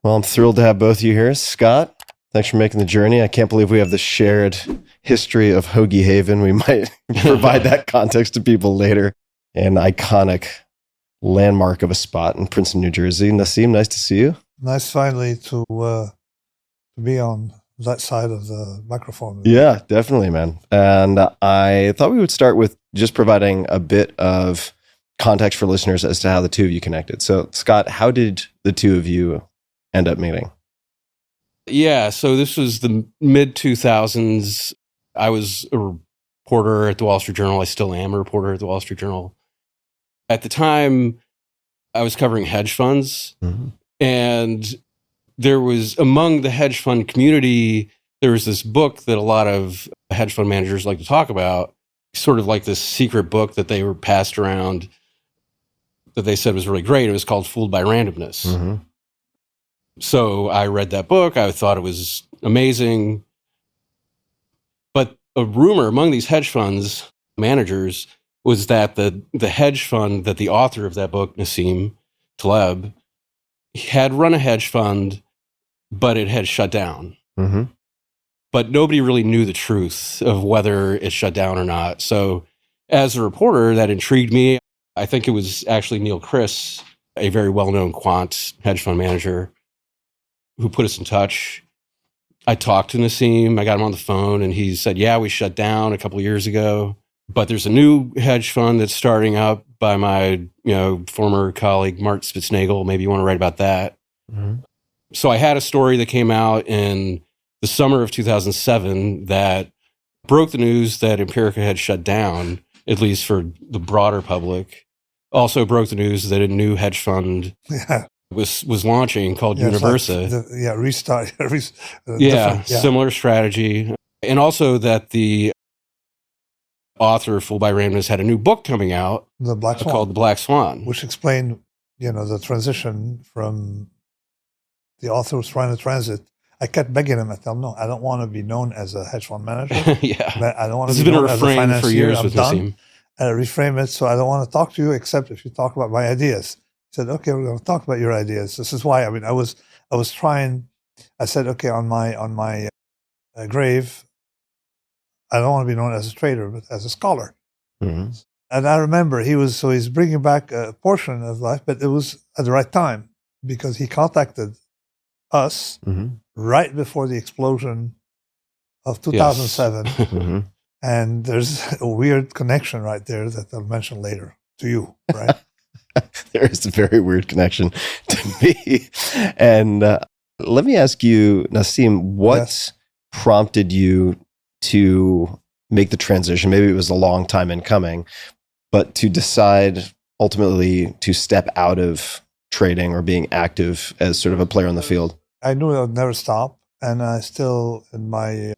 Well, I'm thrilled to have both of you here. Scott, thanks for making the journey. I can't believe we have the shared history of Hoagie Haven. We might provide that context to people later. An iconic landmark of a spot in Princeton, New Jersey. Nassim, nice to see you. Nice finally to be on that side of the microphone. Yeah, definitely, man. And I thought we would start with just providing a bit of context for listeners as to how the two of you connected. So, Scott, how did the two of you end up meeting? Yeah, so this was the mid-2000s. I was a reporter at the Wall Street Journal. I still am a reporter at the Wall Street Journal. At the time, I was covering hedge funds, and there was, among the hedge fund community, there was this book that a lot of hedge fund managers like to talk about, sort of like this secret book that they were passed around that they said was really great. It was called Fooled by Randomness. So I read that book. I thought it was amazing. But a rumor among these hedge funds managers was that the hedge fund that the author of that book, Nassim Taleb, had run a hedge fund, but it had shut down. But nobody really knew the truth of whether it shut down or not. So as a reporter, that intrigued me. I think it was actually Neil Chris, a very well-known quant hedge fund manager, who put us in touch. I talked to Nassim. I got him on the phone, and he said, yeah, we shut down a couple of years ago, but there's a new hedge fund that's starting up by my former colleague, Mark Spitznagel. Maybe you want to write about that. So I had a story that came out in the summer of 2007 that broke the news that Empirica had shut down, at least for the broader public. Also broke the news that a new hedge fund was launching called Universa. Like restart. Similar strategy. And also that the author of Fooled by Randomness had a new book coming out called The Black Swan. Which explained, the transition from the author was trying to transit. I kept begging him. I tell him, no, I don't want to be known as a hedge fund manager. I don't want to be known as a financier. This has been a refrain for years with Nassim. Reframe it, so I don't want to talk to you except if you talk about my ideas. He said, okay, we're going to talk about your ideas. This is why. I was trying. I said, okay, on my grave, I don't want to be known as a trader, but as a scholar. And I remember he's bringing back a portion of life, but it was at the right time because he contacted us right before the explosion of 2007. Yes. And there's a weird connection right there that I'll mention later to you, right? There is a very weird connection to me. And let me ask you, Nassim, what prompted you to make the transition? Maybe it was a long time in coming, but to decide ultimately to step out of trading or being active as sort of a player on the field? I knew I would never stop. And I still, in my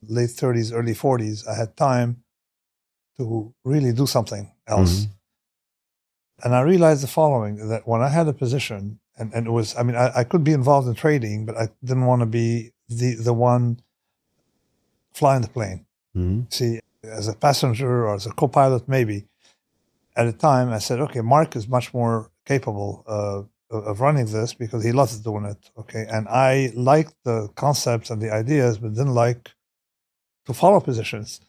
late 30s, early 40s, I had time to really do something else. And I realized the following, that when I had a position, and it was, I could be involved in trading, but I didn't want to be the one flying the plane. See, as a passenger or as a co-pilot, maybe. At the time, I said, okay, Mark is much more capable of running this because he loves doing it, okay? And I liked the concepts and the ideas, but didn't like to follow positions.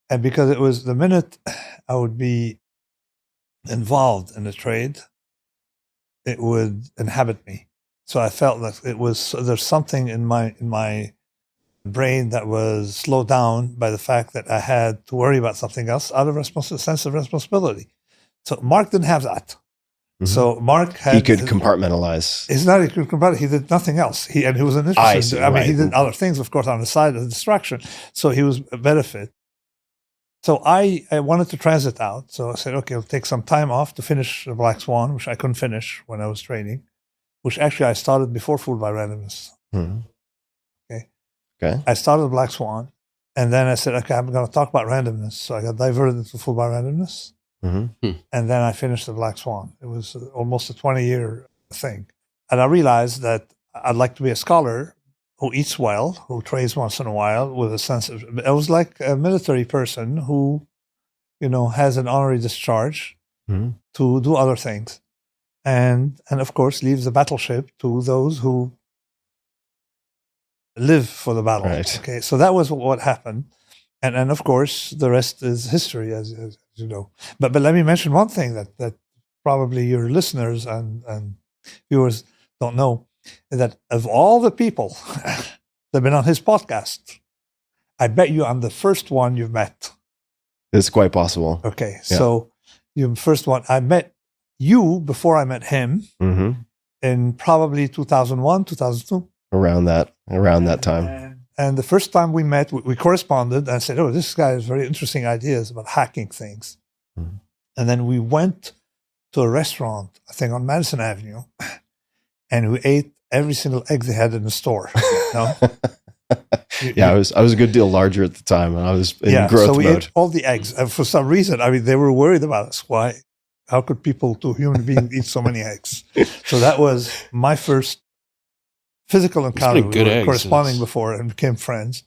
And because it was the minute I would be involved in the trade, it would inhabit me. So I felt like there's something in my brain that was slowed down by the fact that I had to worry about something else out of sense of responsibility. So Mark didn't have that. So Mark had... He could compartmentalize. It's not he could compartmentalize. He did nothing else. He was an interesting... he did other things, of course, on the side of the distraction. So he was a benefit. So I wanted to transit out. So I said, okay, I'll take some time off to finish the Black Swan, which I couldn't finish when I was training, which actually I started before Fooled by Randomness. Okay. I started the Black Swan, and then I said, okay, I'm going to talk about randomness. So I got diverted into Fooled by Randomness, and then I finished the Black Swan. It was almost a 20-year thing. And I realized that I'd like to be a scholar who eats well, who trades once in a while with a sense of... I was like a military person who, has an honorary discharge to do other things. And of course, leaves the battleship to those who live for the battle. Right. Okay, so that was what happened. And of course, the rest is history, as you know. But let me mention one thing that probably your listeners and viewers don't know, is that of all the people that have been on his podcast, I bet you I'm the first one you've met. It's quite possible. Okay, Yeah. so you're the first one. I met you before I met him in probably 2001, 2002. Around that time. And the first time we met, we corresponded, and I said, oh, this guy has very interesting ideas about hacking things. Mm-hmm. And then we went to a restaurant, I think on Madison Avenue, and we ate every single egg they had in the store. You know? I was a good deal larger at the time, and I was in growth so we mode. ate all the eggs. And for some reason, I mean, they were worried about us. Why? How could two human beings eat so many eggs? So that was my first physical encounter. We were corresponding before and became friends.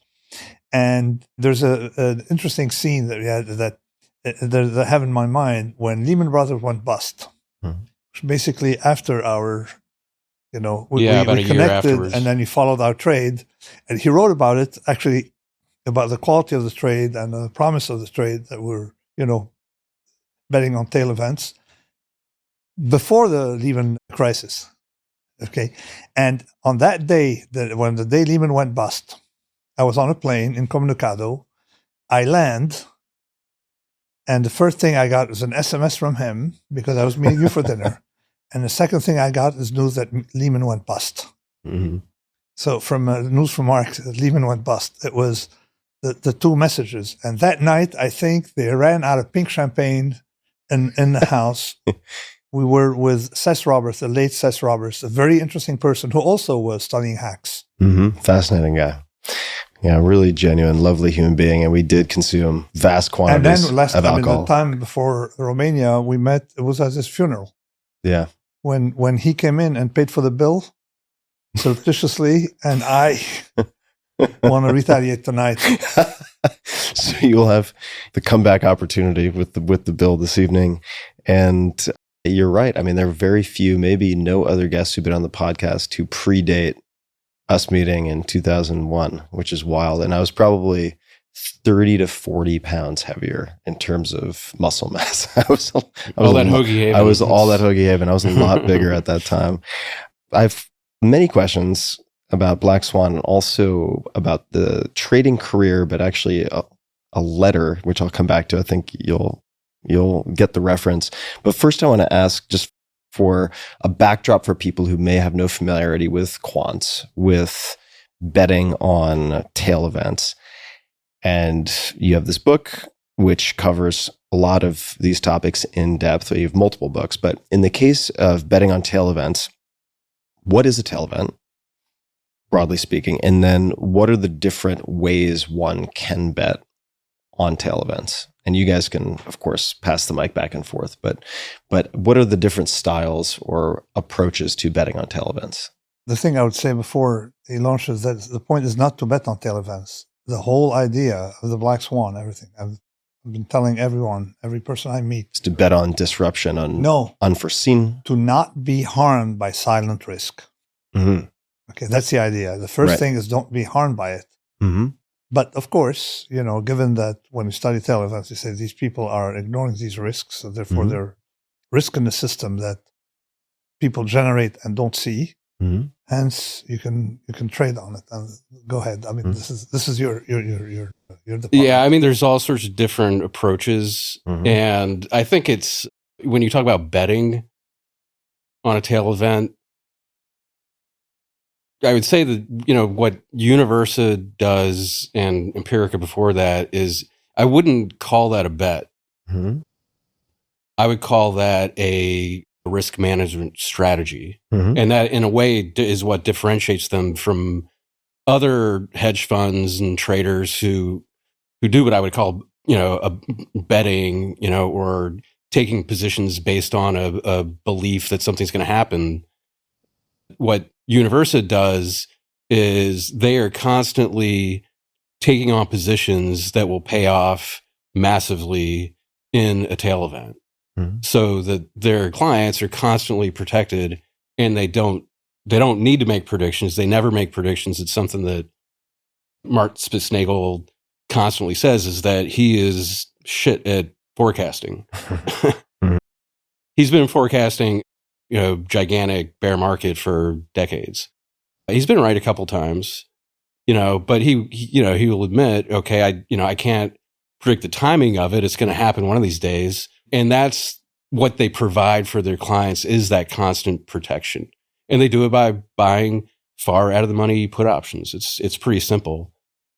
And there's an interesting scene that we had that I have in my mind when Lehman Brothers went bust. Basically, after our, we connected, and then he followed our trade, and he wrote about it, actually, about the quality of the trade and the promise of the trade that we're, betting on tail events before the Lehman crisis. Okay. And on that day, when the day Lehman went bust, I was on a plane in Comunicado. I land, and the first thing I got was an SMS from him because I was meeting you for dinner. And the second thing I got is news that Lehman went bust. Mm-hmm. So from news from Mark that Lehman went bust, it was the two messages. And that night, I think they ran out of pink champagne in the house. We were with Seth Roberts, the late Seth Roberts, a very interesting person who also was studying hacks. Mm-hmm. Fascinating guy. Yeah, really genuine, lovely human being. And we did consume vast quantities of alcohol. The time before Romania, we met, it was at his funeral. Yeah. When he came in and paid for the bill surreptitiously, and I want to retaliate tonight. So you'll have the comeback opportunity with the bill this evening. And you're right. I mean, there are very few, maybe no other guests who've been on the podcast who predate us meeting in 2001, which is wild. And I was probably 30 to 40 pounds heavier in terms of muscle mass. I was all that Hoagie Haven. I was a lot bigger at that time. I have many questions about Black Swan and also about the trading career, but actually a letter, which I'll come back to. I think you'll get the reference. But first I want to ask, just for a backdrop for people who may have no familiarity with quants, with betting on tail events. And you have this book, which covers a lot of these topics in depth. So you have multiple books. But in the case of betting on tail events, what is a tail event, broadly speaking? And then what are the different ways one can bet on tail events? And you guys can, of course, pass the mic back and forth. But what are the different styles or approaches to betting on tail events? The thing I would say before he launches that the point is not to bet on tail events. The whole idea of the Black Swan, everything. I've been telling everyone, every person I meet. Is to bet on disruption, unforeseen. To not be harmed by silent risk. Mm-hmm. Okay, that's the idea. The first thing is don't be harmed by it. Mm-hmm. But of course, given that when you study tail events, you say these people are ignoring these risks, so therefore they're risk in the system that people generate and don't see. Mm-hmm. Hence, you can trade on it. And go ahead. I mean, this is your department. Yeah, I mean, there's all sorts of different approaches, and I think it's when you talk about betting on a tail event, I would say that what Universa does and Empirica before that is I wouldn't call that a bet. Mm-hmm. I would call that a risk management strategy. Mm-hmm. And that in a way is what differentiates them from other hedge funds and traders who do what I would call, a betting, or taking positions based on a belief that something's going to happen. What Universa does is they are constantly taking on positions that will pay off massively in a tail event. So that their clients are constantly protected, and they don't need to make predictions. They never make predictions. It's something that Mark Spitznagel constantly says is that he is shit at forecasting. He's been forecasting, gigantic bear market for decades. He's been right a couple times, but he will admit, okay, I can't predict the timing of it. It's going to happen one of these days. And that's what they provide for their clients, is that constant protection. And they do it by buying far out of the money put options. It's pretty simple.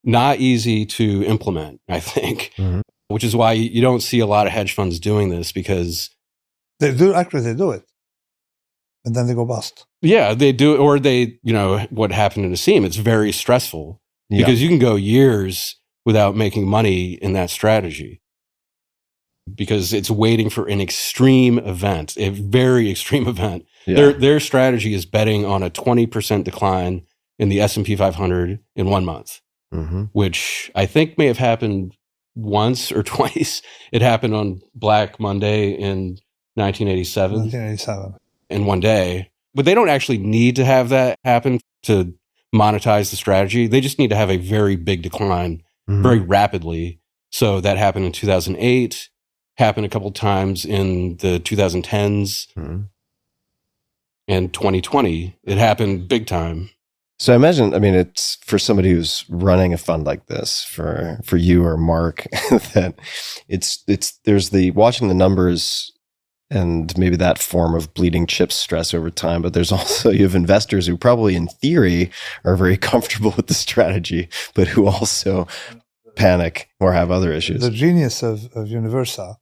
Not easy to implement, I think, which is why you don't see a lot of hedge funds doing this, because they do it. And then they go bust. Yeah, they do. Or they, what happened to Nassim, it's very stressful because you can go years without making money in that strategy because it's waiting for an extreme event, a very extreme event. Yeah. Their strategy is betting on a 20% decline in the S&P 500 in 1 month, which I think may have happened once or twice. It happened on Black Monday in 1987. In one day. But they don't actually need to have that happen to monetize the strategy. They just need to have a very big decline very rapidly. So that happened in 2008, happened a couple of times in the 2010s, and 2020. It happened big time. So I imagine, it's for somebody who's running a fund like this, for you or Mark, that there's the watching the numbers and maybe that form of bleeding chip stress over time. But there's also, you have investors who probably in theory are very comfortable with the strategy, but who also panic or have other issues. The genius of Universa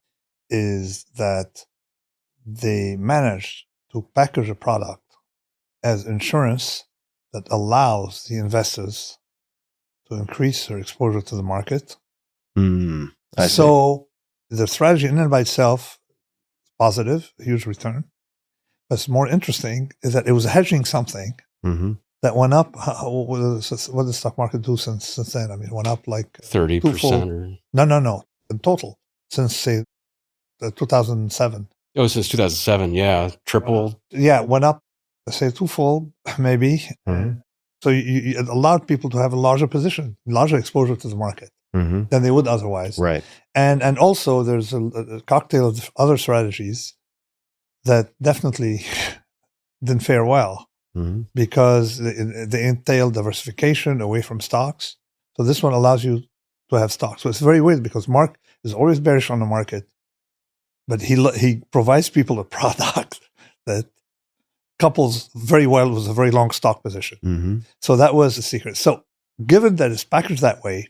is that they managed to package a product as insurance that allows the investors to increase their exposure to the market. So the strategy in and by itself, positive, huge return. What's more interesting is that it was hedging something that went up. What did the stock market do since then? It went up like 30%. No. In total, since say 2007. Oh, since 2007, yeah, triple. Yeah, it went up, say twofold, maybe. So you allowed people to have a larger position, larger exposure to the market than they would otherwise. Right. And also there's a cocktail of other strategies that definitely didn't fare well because they entail diversification away from stocks. So this one allows you to have stocks. So it's very weird because Mark is always bearish on the market, but he provides people a product that couples very well with a very long stock position. So that was the secret. So given that it's packaged that way,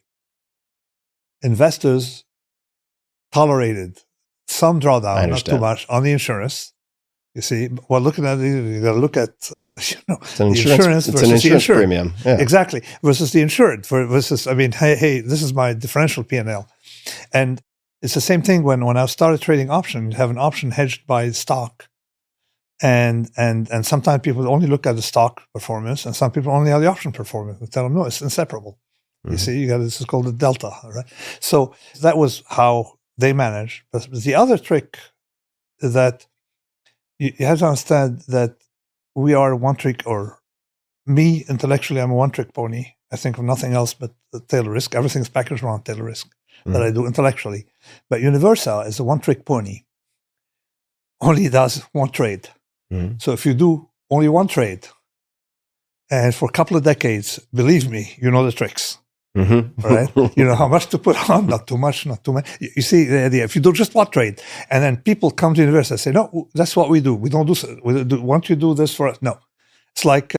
investors tolerated some drawdown, not too much, on the insurance. You see, well, looking at it, you got to look at the insurance versus the insured premium. Yeah. Exactly, versus the insured. Versus, hey, this is my differential P&L, and it's the same thing when I started trading option. You have an option hedged by stock, and sometimes people only look at the stock performance, and some people only at the option performance. We tell them no, it's inseparable. You see, this is called the delta, right? So that was how they manage. But the other trick is that you have to understand that we are one trick, or me intellectually, I'm a one trick pony. I think of nothing else but the tail risk. Everything's packaged around tail risk that I do intellectually. But Universa is a one trick pony. Only does one trade. So if you do only one trade, and for a couple of decades, believe me, you know the tricks. Right? You know how much to put on, not too much, not too much. You see the idea. If you do just one trade, and then people come to Universa and say, no, that's what we do. We don't do, won't you do this for us? No. It's like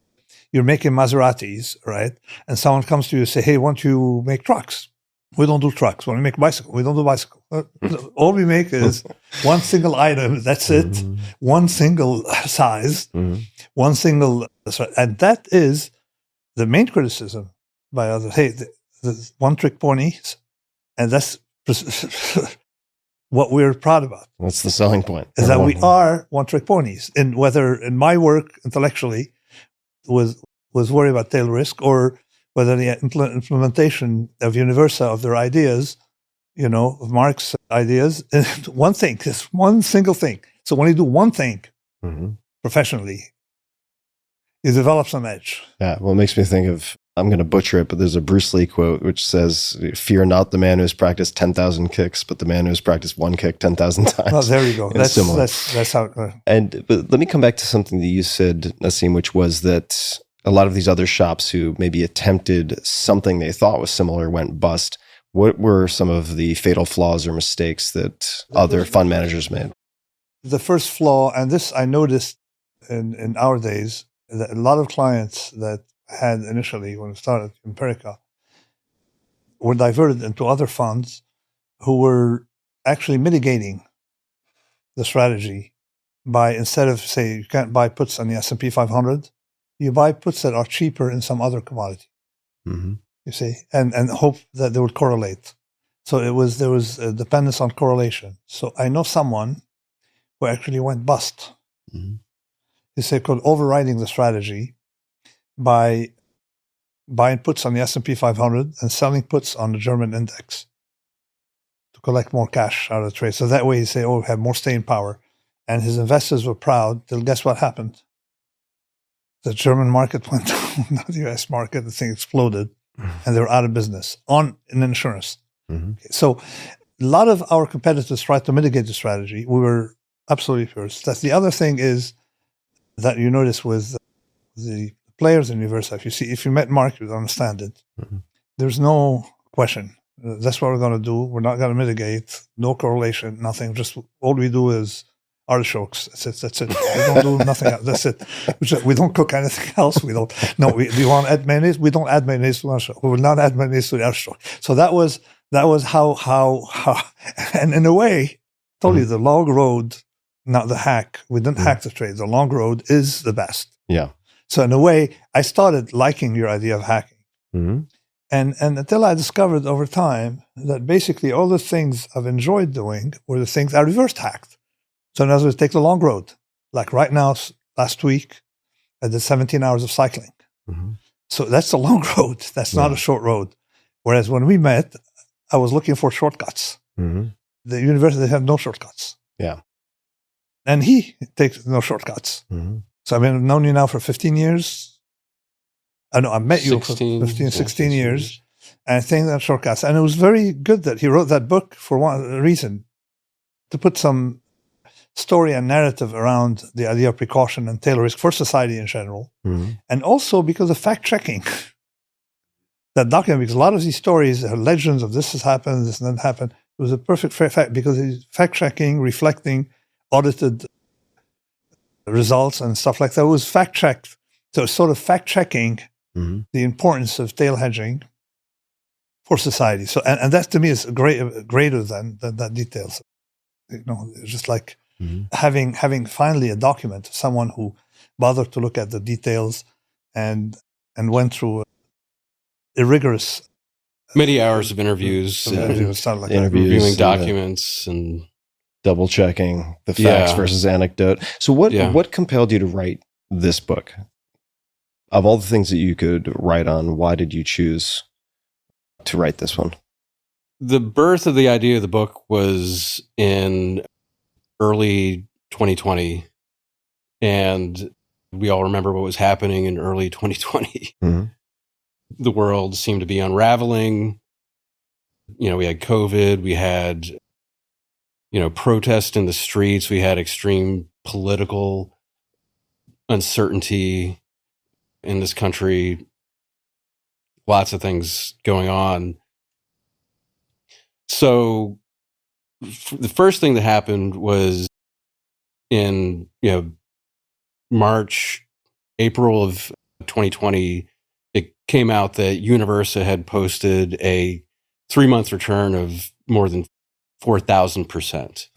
you're making Maseratis, right? And someone comes to you and say, hey, won't you make trucks? We don't do trucks. When we make bicycle, we don't do bicycle. All we make is one single item. That's it. One single size. One single, and that is the main criticism by others. Hey, the one trick ponies, and that's what we're proud about. That's the selling point. Is that we are one trick ponies. And whether in my work intellectually was worried about tail risk, or whether the implementation of Universa of their ideas, of Mark's ideas, one thing, just one single thing. So when you do one thing professionally, you develop some edge. Yeah, well, it makes me think of I'm going to butcher it, but there's a Bruce Lee quote which says, "Fear not the man who has practiced 10,000 kicks, but the man who has practiced one kick 10,000 times." Well, there you go. That's how it goes. But let me come back to something that you said, Nassim, which was that a lot of these other shops who maybe attempted something they thought was similar went bust. What were some of the fatal flaws or mistakes that other fund managers made? The first flaw, and this I noticed in our days, that a lot of clients that had initially, when we started Empirica, were diverted into other funds who were actually mitigating the strategy by, instead of, say, you can't buy puts on the S&P 500, you buy puts that are cheaper in some other commodity. Mm-hmm. You see, and hope that they would correlate. So there was a dependence on correlation. So I know someone who actually went bust. Mm-hmm. It's called overriding the strategy by buying puts on the S&P 500 and selling puts on the German index to collect more cash out of the trade. So that way, you say, "Oh, we have more staying power." And his investors were proud. Till guess what happened? The German market went down, not the US market. The thing exploded, and they were out of business in insurance. Mm-hmm. So a lot of our competitors tried to mitigate the strategy. We were absolutely first. That's the other thing is that you notice with the players in reverse. If you met Mark, you'd understand it. Mm-hmm. There's no question. That's what we're going to do. We're not going to mitigate. No correlation, nothing. Just all we do is artichokes. That's it. We don't do nothing else. That's it. We don't cook anything else. We don't. No, we want to add mayonnaise. We don't add mayonnaise to artichoke. We will not add mayonnaise to the artichoke. So that was how. And in a way, told you the long road, not the hack. We didn't hack the trade. The long road is the best. Yeah. So in a way, I started liking your idea of hacking. Mm-hmm. And until I discovered over time that basically all the things I've enjoyed doing were the things I reversed hacked. So in other words, take the long road. Like right now, last week, I did 17 hours of cycling. Mm-hmm. So that's a long road. That's not a short road. Whereas when we met, I was looking for shortcuts. Mm-hmm. The university had no shortcuts. Yeah. And he takes no shortcuts. Mm-hmm. So I've known you now for 15 years. I know I met you for 16 years. And I think that shortcuts. And it was very good that he wrote that book for one reason, to put some story and narrative around the idea of precaution and tail risk for society in general. Mm-hmm. And also because of fact-checking. That document, because a lot of these stories are legends of this has happened, this didn't happen. It was a perfect fact, because he's fact-checking, reflecting, audited results and stuff like that. It was fact-checked. So it's sort of fact-checking the importance of tail hedging for society. So, and that to me is greater than that details. It's just like having finally a document of someone who bothered to look at the details and went through a rigorous many hours of interviews, reviewing documents and double checking the facts versus anecdote. So what compelled you to write this book? Of all the things that you could write on, why did you choose to write this one? The birth of the idea of the book was in early 2020, and we all remember what was happening in early 2020. Mm-hmm. The world seemed to be unraveling. We had COVID, we had, protests in the streets, we had extreme political uncertainty in this country, lots of things going on. So the first thing that happened was in, March, April of 2020, it came out that Universa had posted a 3-month return of more than 4,000%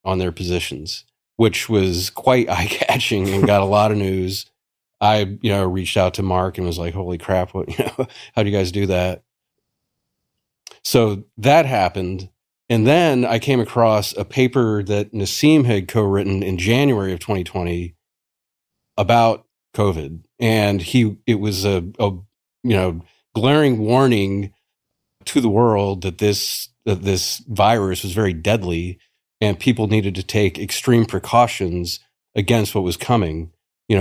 on their positions, which was quite eye-catching and got a lot of news. I, reached out to Mark and was like, "Holy crap! What, how do you guys do that?" So that happened, and then I came across a paper that Nassim had co-written in January of 2020 about COVID, and it was a glaring warning to the world that this virus was very deadly, and people needed to take extreme precautions against what was coming.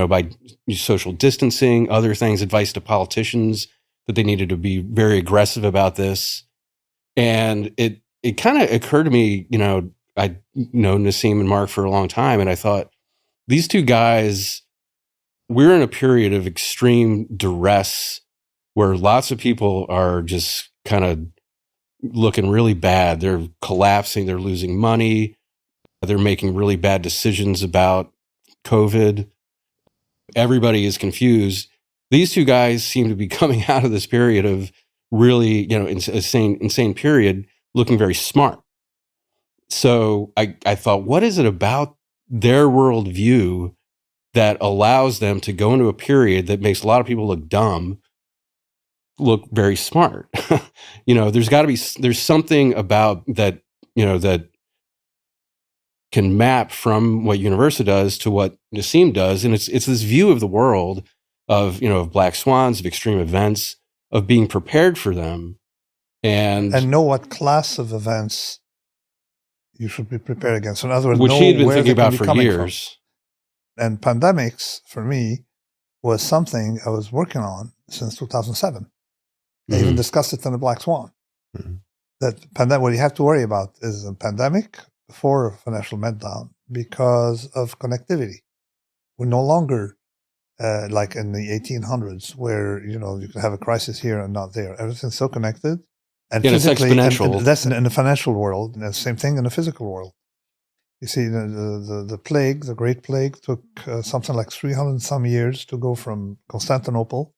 by social distancing, other things, advice to politicians that they needed to be very aggressive about this. And it kind of occurred to me, I know Nassim and Mark for a long time, and I thought, these two guys, we're in a period of extreme duress where lots of people are just kind of looking really bad. They're collapsing. They're losing money. They're making really bad decisions about COVID. Everybody is confused. These two guys seem to be coming out of this period of really, insane period, looking very smart. So I thought, what is it about their worldview that allows them to go into a period that makes a lot of people look dumb, look very smart? There's something about that, that can map from what Universa does to what Nassim does. And it's this view of the world of black swans, of extreme events, of being prepared for them. And know what class of events you should be prepared against. In other words, which know he'd been where thinking they can about be for coming years. from. And pandemics, for me, was something I was working on since 2007. I even discussed it in the Black Swan. That pandemic, what you have to worry about is a pandemic before a financial meltdown because of connectivity. We're no longer like in the 1800s where, you could have a crisis here and not there. Everything's so connected. And it's exponential. and that's in the financial world, and the same thing in the physical world. You see, the plague, the Great Plague, took something like 300 and some years to go from Constantinople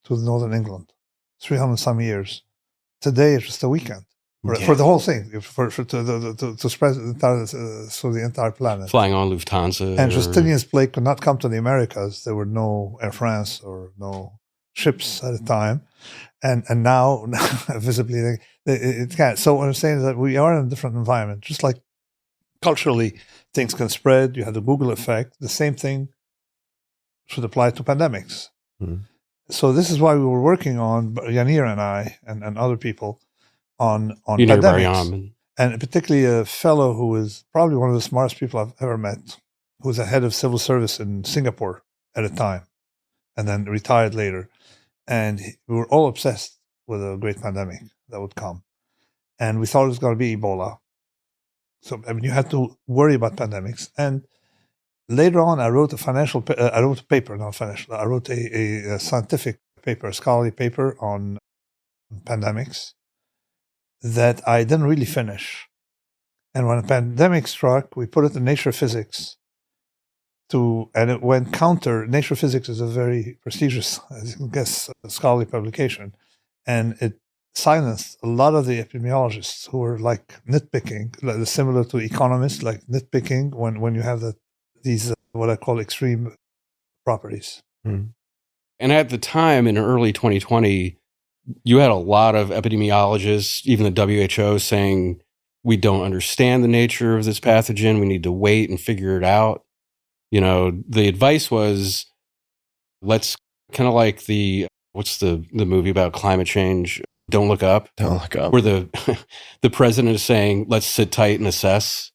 to northern England. 300 and some years. Today, it's just a weekend for the whole thing, to spread the entire planet. Flying on Lufthansa. And Justinian's plague could not come to the Americas. There were no Air France or no ships at the time. And now, visibly, it can't. So what I'm saying is that we are in a different environment. Just like culturally, things can spread. You have the Google effect. The same thing should apply to pandemics. So this is why we were working on, Yanir and I and other people, on pandemics. And particularly a fellow who is probably one of the smartest people I've ever met, who was a head of civil service in Singapore at a time, and then retired later. And we were all obsessed with a great pandemic that would come. And we thought it was going to be Ebola. So, you had to worry about pandemics. And later on, I wrote a scientific paper, a scholarly paper on pandemics that I didn't really finish. And when a pandemic struck, we put it in Nature Physics. And it went counter. Nature Physics is a very prestigious, as you can guess, scholarly publication. And it silenced a lot of the epidemiologists who were like nitpicking, similar to economists, like nitpicking when you have these what I call extreme properties. And at the time, in early 2020, you had a lot of epidemiologists, even the WHO, saying, we don't understand the nature of this pathogen. We need to wait and figure it out. The advice was, let's kind of like what's the movie about climate change? Don't Look Up. Don't Look Up. Where the president is saying, let's sit tight and assess.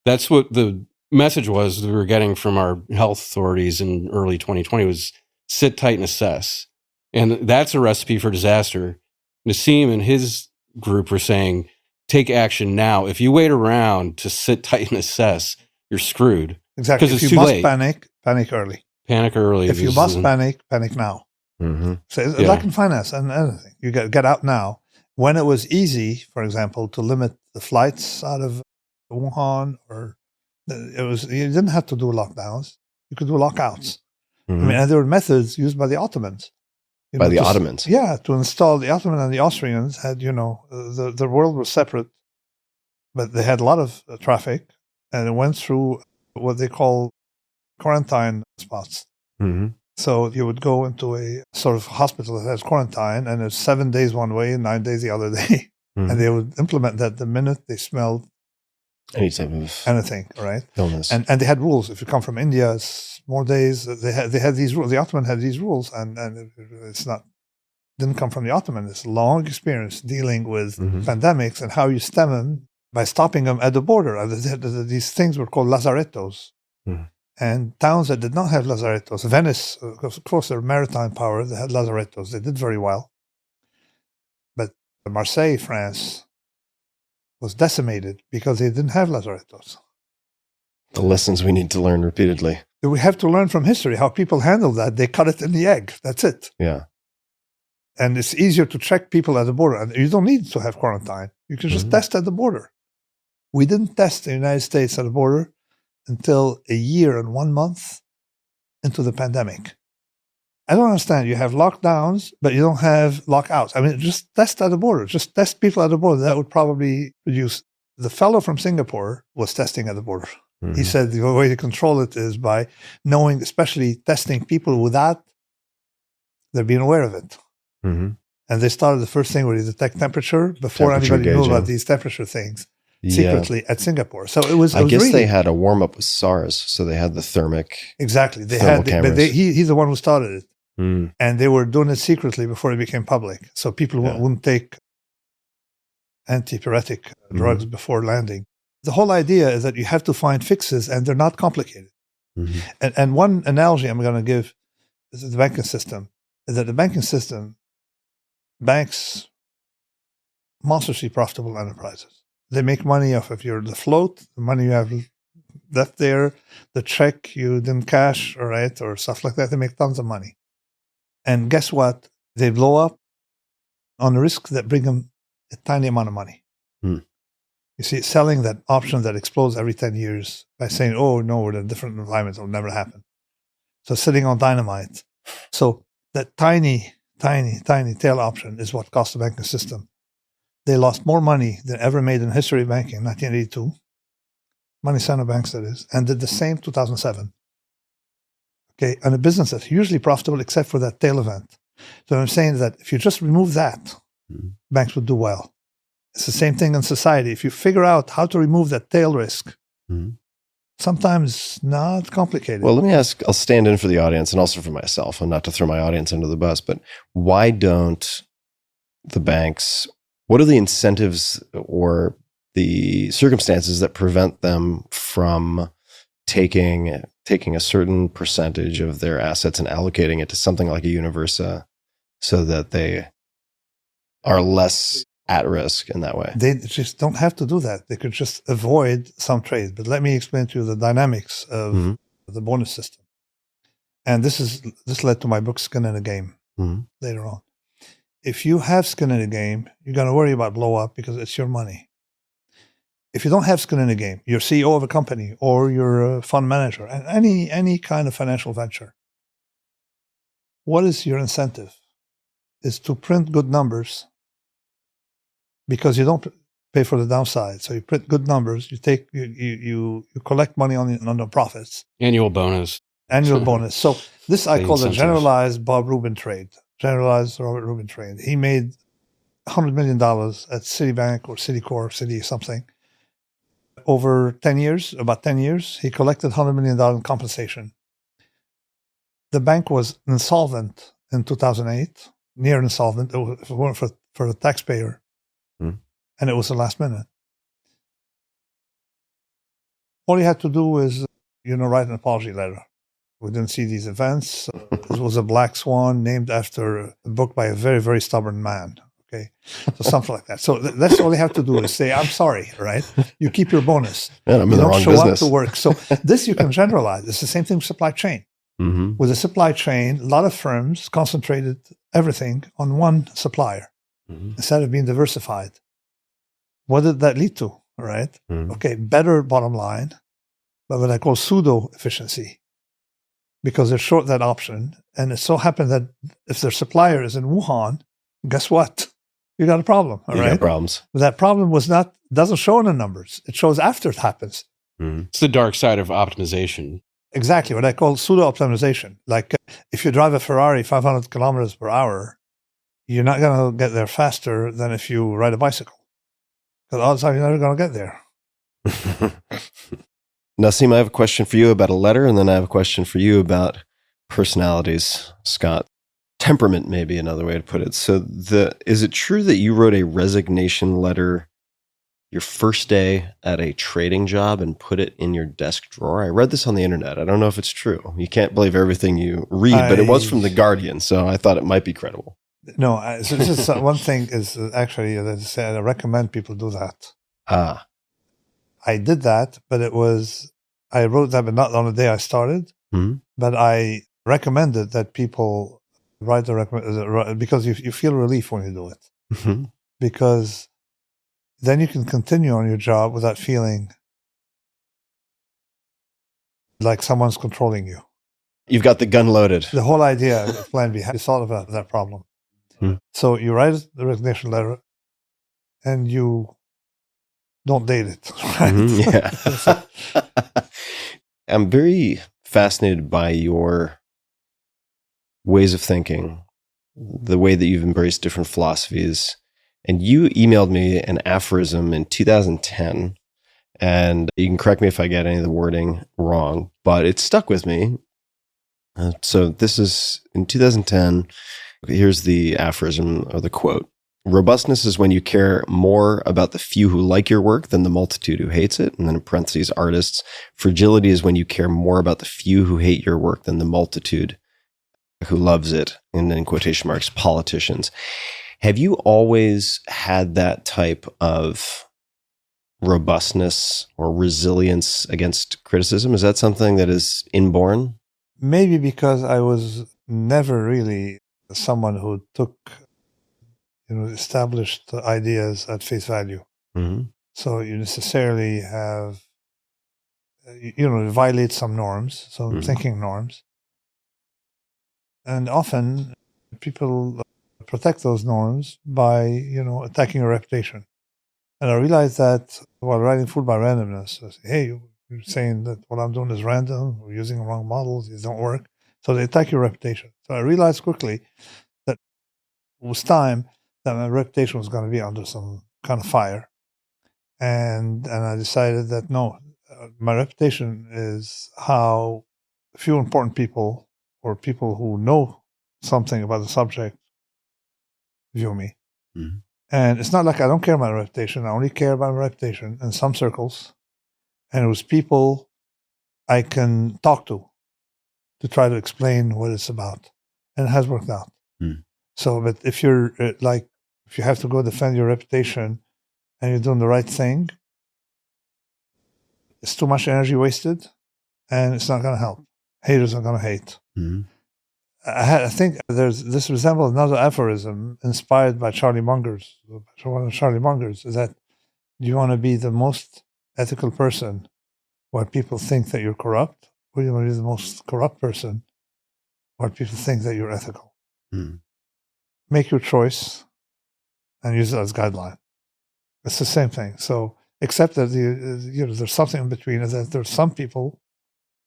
That's what the message was we were getting from our health authorities in early 2020 was sit tight and assess. And that's a recipe for disaster. Nassim and his group were saying, take action now. If you wait around to sit tight and assess, you're screwed. Exactly. Because if you must panic early. Panic early. If you must panic now. So like in finance and anything. You get out now. When it was easy, for example, to limit the flights out of Wuhan, you didn't have to do lockdowns. You could do lockouts. And there were methods used by the Ottomans. Ottomans? Yeah, to install the Ottoman and the Austrians had, the world was separate, but they had a lot of traffic, and it went through what they call quarantine spots. So you would go into a sort of hospital that has quarantine, and it's 7 days one way and 9 days the other day. And they would implement that the minute they smelled anything, right? Illness. And they had rules. If you come from India, it's more days. They had these rules. The Ottoman had these rules, and it's didn't come from the Ottoman. It's a long experience dealing with pandemics and how you stem them by stopping them at the border. These things were called lazarettos. And towns that did not have lazarettos, Venice, of course, they're a maritime power, they had lazarettos, they did very well. But Marseille, France, was decimated because they didn't have lazarettos. The lessons we need to learn repeatedly. We have to learn from history how people handle that. They cut it in the egg. That's it. Yeah. And it's easier to check people at the border. And you don't need to have quarantine. You can just test at the border. We didn't test the United States at the border until a year and 1 month into the pandemic. I don't understand. You have lockdowns, but you don't have lockouts. I mean, just test at the border. Just test people at the border. That would probably produce. The fellow from Singapore was testing at the border. Mm-hmm. He said the way to control it is by knowing, especially testing people without they're being aware of it. Mm-hmm. And they started the first thing where you detect temperature before anybody knew about these temperature things. Secretly at Singapore. So it was. I guess really, they had a warm up with SARS, so they had the thermic. Exactly, they had. But he's the one who started it, and they were doing it secretly before it became public. So people wouldn't take antipyretic drugs before landing. The whole idea is that you have to find fixes, and they're not complicated. Mm-hmm. And one analogy I'm going to give is the banking system. Is that the banking system, banks, monstrously profitable enterprises. They make money off of the float, the money you have left there, the check you didn't cash, or stuff like that. They make tons of money. And guess what? They blow up on a risk that bring them a tiny amount of money. You see, selling that option that explodes every 10 years by saying, oh, no, we're in a different environment, it'll never happen. So sitting on dynamite. So that tiny tail option is what cost the banking system. They lost more money than ever made in the history of banking in 1982. Money center banks, that is, and did the same 2007. Okay, and a business that's hugely profitable except for that tail event. So I'm saying that if you just remove that, banks would do well. It's the same thing in society. If you figure out how to remove that tail risk, sometimes not complicated. Well, let me ask, I'll stand in for the audience and also for myself, and not to throw my audience under the bus, but why don't the banks... What are the incentives or the circumstances that prevent them from taking a certain percentage of their assets and allocating it to something like a Universa so that they are less at risk in that way? They just don't have to do that. They could just avoid some trades. But let me explain to you the dynamics of the bonus system. And this led to my book, Skin in the Game, later on. If you have skin in the game, you're going to worry about blow up because it's your money. If you don't have skin in the game, you're CEO of a company or you're a fund manager, and any kind of financial venture, what is your incentive? Is to print good numbers because you don't pay for the downside. So you print good numbers. You collect money on the profits. Annual bonus. So this I call the generalized Bob Rubin trade. Generalized Robert Rubin trade. He made $100 million at Citibank or Citicorp, Citi something. Over about 10 years, he collected $100 million in compensation. The bank was insolvent in 2008, near insolvent. It weren't for the taxpayer, and it was the last minute. All you had to do is, write an apology letter. We didn't see these events. It was a Black Swan named after a book by a very, very stubborn man. Okay, so something like that. So that's all you have to do is say, I'm sorry, right? You keep your bonus. Man, I'm in you the don't wrong show business. up to work. So this you can generalize. It's the same thing with supply chain. With a supply chain, a lot of firms concentrated everything on one supplier instead of being diversified. What did that lead to, right? Okay, better bottom line, but what I call pseudo-efficiency. Because they're short that option. And it so happened that if their supplier is in Wuhan, guess what? You got a problem, all right? You got problems. But that problem doesn't show in the numbers. It shows after it happens. It's the dark side of optimization. Exactly, what I call pseudo-optimization. Like if you drive a Ferrari 500 kilometers per hour, you're not going to get there faster than if you ride a bicycle. Because odds are you're never going to get there. Nassim, I have a question for you about a letter, and then I have a question for you about personalities, Scott. Temperament may be another way to put it. So is it true that you wrote a resignation letter your first day at a trading job and put it in your desk drawer. I read this on the internet. I don't know if it's true. You can't believe everything you read, but it was from The Guardian, so I thought it might be credible. No, so this is one thing is actually, as I said, I recommend people do that. I did that, but I wrote that, but not on the day I started. Mm-hmm. But I recommended that people write because you feel relief when you do it. Mm-hmm. Because then you can continue on your job without feeling like someone's controlling you. You've got the gun loaded. The whole idea of Plan B is solve that problem. Hmm. So you write the resignation letter and you don't date it. Right? Mm-hmm, yeah. I'm very fascinated by your ways of thinking, the way that you've embraced different philosophies. And you emailed me an aphorism in 2010, and you can correct me if I get any of the wording wrong, but it stuck with me. So this is in 2010. Here's the aphorism or the quote. Robustness is when you care more about the few who like your work than the multitude who hates it. And then in parentheses, artists. Fragility is when you care more about the few who hate your work than the multitude who loves it. And then in quotation marks, politicians. Have you always had that type of robustness or resilience against criticism? Is that something that is inborn? Maybe because I was never really someone who took, established ideas at face value. Mm-hmm. So you necessarily have, violate some norms, some Mm-hmm. thinking norms. And often people protect those norms by, attacking your reputation. And I realized that while writing Fooled by Randomness, I say, hey, you're saying that what I'm doing is random, we're using wrong models, these don't work. So they attack your reputation. So I realized quickly that it was time that my reputation was going to be under some kind of fire. And I decided that no, my reputation is how few important people or people who know something about the subject view me. Mm-hmm. And it's not like I don't care about my reputation. I only care about my reputation in some circles. And it was people I can talk to try to explain what it's about. And it has worked out. Mm. So, but if you're if you have to go defend your reputation and you're doing the right thing, it's too much energy wasted and it's not going to help. Haters are going to hate. Mm-hmm. I think this resembles another aphorism inspired by Charlie Munger's. One of Charlie Munger's is that you want to be the most ethical person where people think that you're corrupt, or you want to be the most corrupt person where people think that you're ethical. Mm. Make your choice and use it as guideline. It's the same thing. So, except that there's something in between. Is that there's some people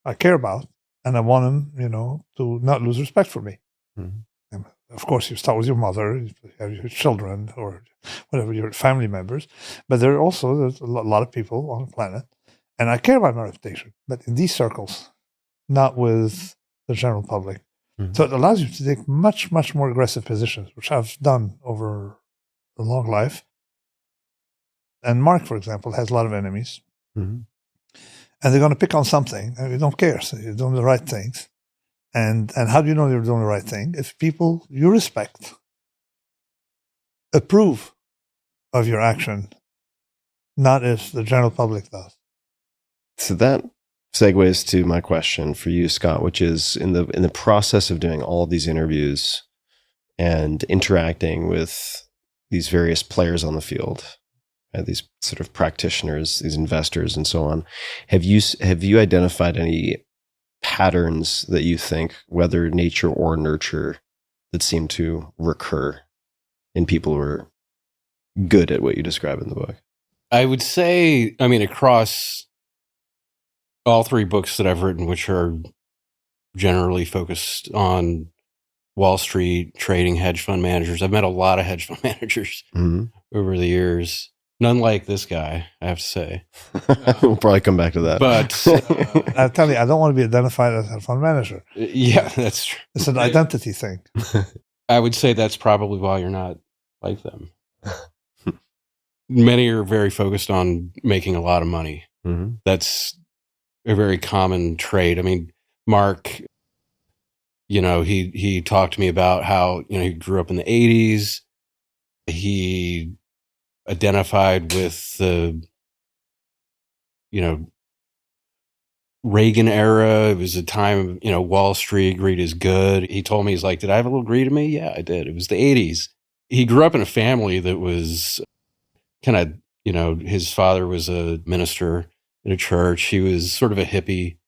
I care about, and I want them, to not lose respect for me. Mm-hmm. And of course, you start with your mother, you have your children, or whatever, your family members. But there's a lot of people on the planet, and I care about my reputation. But in these circles, not with the general public. Mm-hmm. So it allows you to take much, much more aggressive positions, which I've done over a long life. And Mark, for example, has a lot of enemies. Mm-hmm. And they're going to pick on something, and you don't care. So you're doing the right things. And how do you know you're doing the right thing? If people you respect approve of your action, not if the general public does. So that segues to my question for you, Scott, which is in the process of doing all of these interviews and interacting with these various players on the field, these sort of practitioners, these investors, and so on, have you identified any patterns that you think, whether nature or nurture, that seem to recur in people who are good at what you describe in the book? I would say, across all three books that I've written, which are generally focused on Wall Street, trading, hedge fund managers, I've met a lot of hedge fund managers over the years. None like this guy, I have to say. We'll probably come back to that. But I'll tell you, I don't want to be identified as a fund manager. Yeah, that's true. It's an identity thing. I would say that's probably why you're not like them. many are very focused on making a lot of money. Mm-hmm. That's a very common trait. I mean, Mark, he talked to me about how, he grew up in the 80s. He identified with the, Reagan era. It was a time, Wall Street greed is good. He told me, he's like, did I have a little greed in me? Yeah, I did. It was the 80s. He grew up in a family that was kind of, his father was a minister in a church. He was sort of a hippie,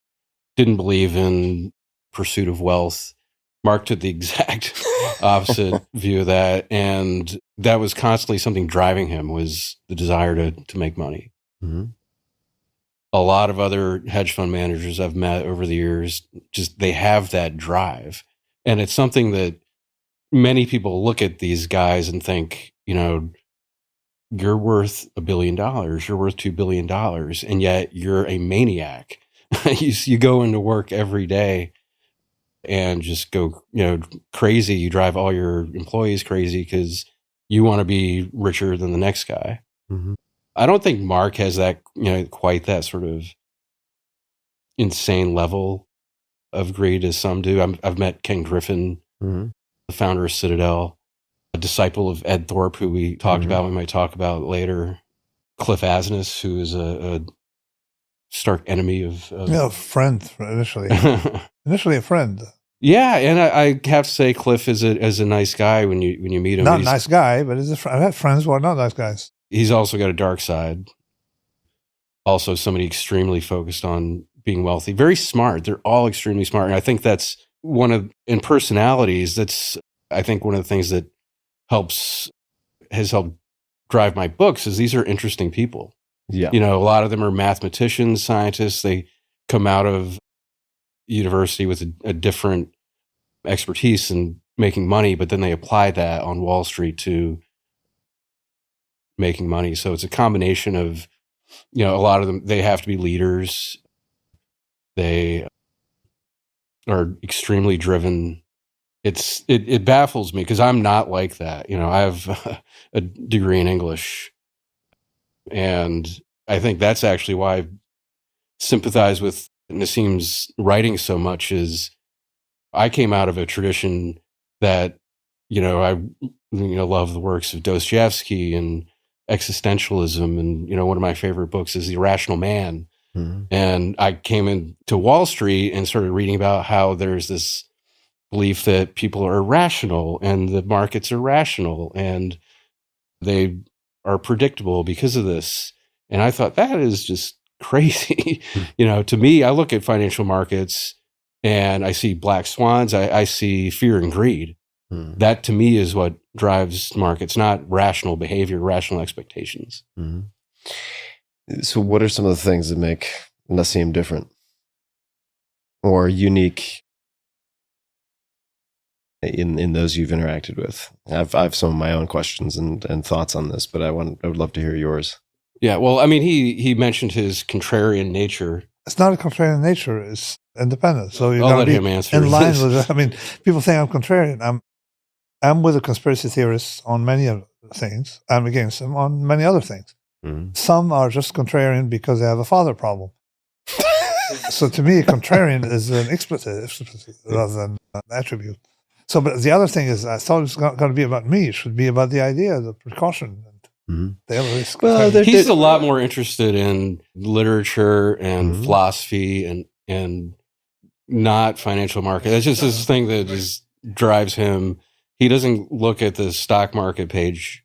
didn't believe in pursuit of wealth. Mark took the exact opposite view of that. And that was constantly something driving him, was the desire to make money. Mm-hmm. A lot of other hedge fund managers I've met over the years, just they have that drive. And it's something that many people look at these guys and think, you're worth $1 billion, you're worth $2 billion, and yet you're a maniac. You go into work every day and just go, crazy. You drive all your employees crazy because you want to be richer than the next guy. Mm-hmm. I don't think Mark has that, quite that sort of insane level of greed as some do. I've met Ken Griffin, Mm-hmm. the founder of Citadel, a disciple of Ed Thorpe, who we talked Mm-hmm. about, we might talk about later. Cliff Asness, who is a stark enemy of friend initially. Initially a friend. Yeah, and I have to say, Cliff is a nice guy when you meet him. Not a nice guy, but he's a friend. I've had friends who are not nice guys. He's also got a dark side. Also, somebody extremely focused on being wealthy. Very smart. They're all extremely smart, and I think that's in personalities. That's, I think, one of the things that has helped drive my books is these are interesting people. Yeah. A lot of them are mathematicians, scientists. They come out of university with a different expertise in making money, but then they apply that on Wall Street to making money. So it's a combination of, a lot of them, they have to be leaders. They are extremely driven. It baffles me because I'm not like that. I have a degree in English, and I think that's actually why I sympathize with Nassim's writing so much. Is I came out of a tradition that, I love the works of Dostoevsky and existentialism, and one of my favorite books is The Irrational Man. Mm-hmm. And I came into Wall Street and started reading about how there's this belief that people are irrational and the markets are rational and they are predictable because of this. And I thought that is just crazy. To me, I look at financial markets and I see black swans. I see fear and greed. Mm-hmm. That to me is what drives markets, not rational behavior, rational expectations. Mm-hmm. So what are some of the things that make Nassim different or unique in those you've interacted with? I have some of my own questions and thoughts on this, but I would love to hear yours. Yeah, well, I mean, he mentioned his contrarian nature. It's not a contrarian nature; it's independent. So I'll let him answer. In line with it. I mean, people think I'm contrarian. I'm with the conspiracy theorists on many of things. I'm against them on many other things. Mm-hmm. Some are just contrarian because they have a father problem. So to me, contrarian is an expletive rather than an attribute. So, but the other thing is, I thought it was going to be about me. It should be about the idea, the precaution, and the other risk. Well, he's a lot more interested in literature and philosophy and not financial market. That's just this thing that just drives him. He doesn't look at the stock market page,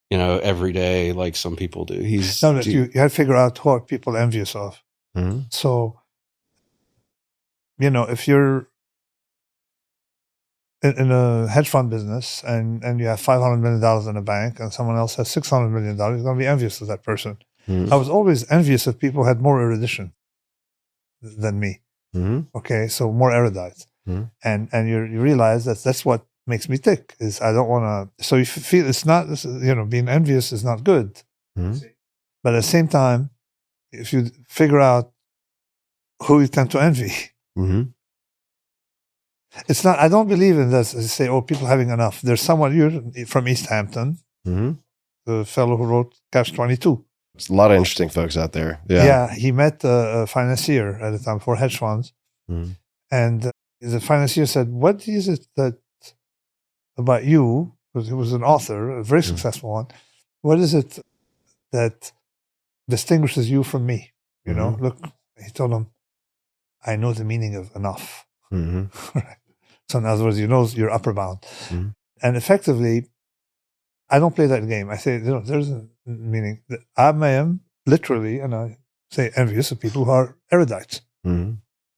every day like some people do. You have to figure out who are people envious of. Mm-hmm. So, if you're in a hedge fund business and you have $500 million in a bank and someone else has $600 million, you're going to be envious of that person. Mm-hmm. I was always envious of people who had more erudition than me. Mm-hmm. Okay, so more erudite. Mm-hmm. And you realize that's what makes me tick, is I don't want to. So you feel it's not, being envious is not good. Mm-hmm. But at the same time, if you figure out who you tend to envy, mm-hmm. It's not, I don't believe in this, say, people having enough. There's someone, you're from East Hampton, mm-hmm. the fellow who wrote Catch-22. There's a lot of interesting folks out there. Yeah, he met a financier at the time for hedge funds. Mm-hmm. And the financier said, what is it that about you, because he was an author, a very successful one, what is it that distinguishes you from me? You know, look, he told him, I know the meaning of enough. So in other words, you know your upper bound. And effectively, I don't play that game. I say, there's a meaning. I am literally, and I say envious of people who are erudite.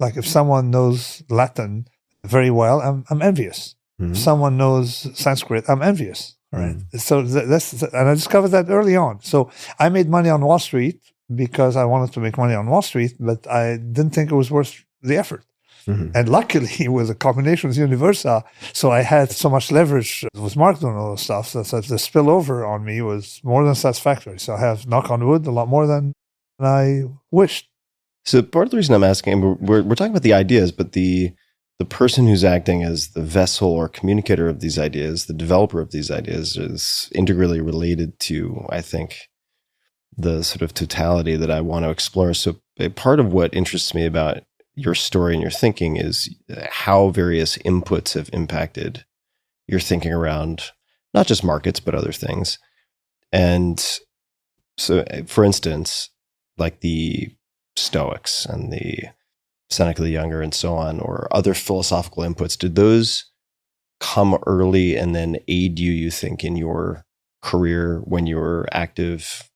Like if someone knows Latin very well, I'm envious. If someone knows Sanskrit, I'm envious. Right. So that's, and I discovered that early on. So I made money on Wall Street because I wanted to make money on Wall Street, but I didn't think it was worth the effort. And luckily, with a combination with Universa, so I had so much leverage with marketing and all this stuff that the spillover on me was more than satisfactory. So I have, knock on wood, a lot more than I wished. So part of the reason I'm asking, we're talking about the ideas, but the person who's acting as the vessel or communicator of these ideas, the developer of these ideas, is integrally related to, I think, the sort of totality that I want to explore. So part of what interests me about your story and your thinking is how various inputs have impacted your thinking around not just markets, but other things. And so, for instance, like the Stoics and the Seneca the Younger and so on, or other philosophical inputs, did those come early and then aid you, you think, in your career when you were active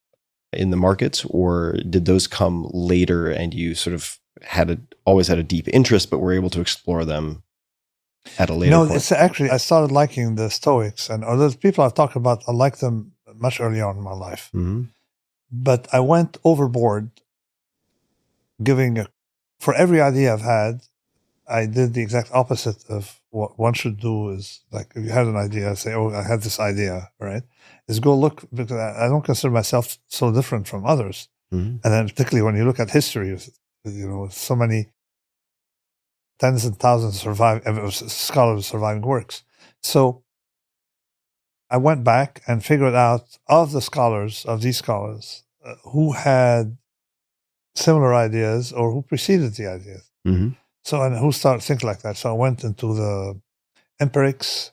in the markets? Or did those come later and you sort of always had a deep interest, but were able to explore them at a later point? No, it's actually, I started liking the Stoics, and those people I've talked about, I liked them much early on in my life. But I went overboard for every idea I've had, I did the exact opposite of what one should do. Is like, if you had an idea, say, oh, I had this idea, right? Is go look, because I don't consider myself so different from others. And then particularly when you look at history, so many tens and thousands of scholars surviving works. So I went back and figured out of these scholars, who had similar ideas or who preceded the ideas. So, and who started thinking like that. So I went into the empirics,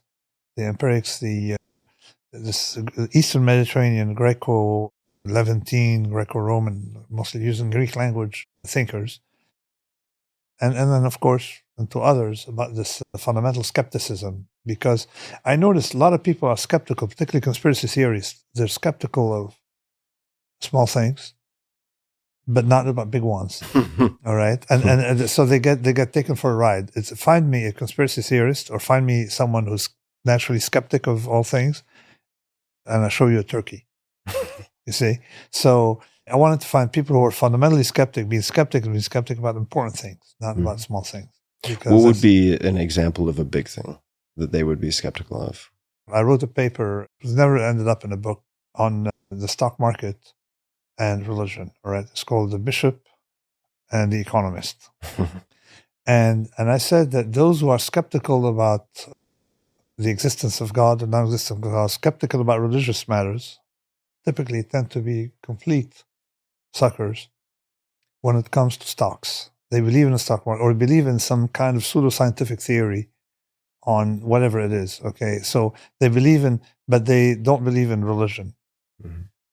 this Eastern Mediterranean, Greco-Levantine, Greco-Roman, mostly using Greek language thinkers. And then, of course, into others about this fundamental skepticism, because I noticed a lot of people are skeptical, particularly conspiracy theorists. They're skeptical of small things, but not about big ones. All right. And so they get taken for a ride. It's find me a conspiracy theorist or find me someone who's naturally skeptic of all things, and I'll show you a turkey. You see? So I wanted to find people who are fundamentally being skeptic about important things, not about small things. What would be an example of a big thing that they would be skeptical of? I wrote a paper, it never ended up in a book, on the stock market and religion. All right. It's called The Bishop and the Economist. And I said that those who are skeptical about the existence of God and non-existence of God, skeptical about religious matters, typically tend to be complete suckers when it comes to stocks. They believe in the stock market or believe in some kind of pseudo-scientific theory on whatever it is. Okay, so they believe in, but they don't believe in religion.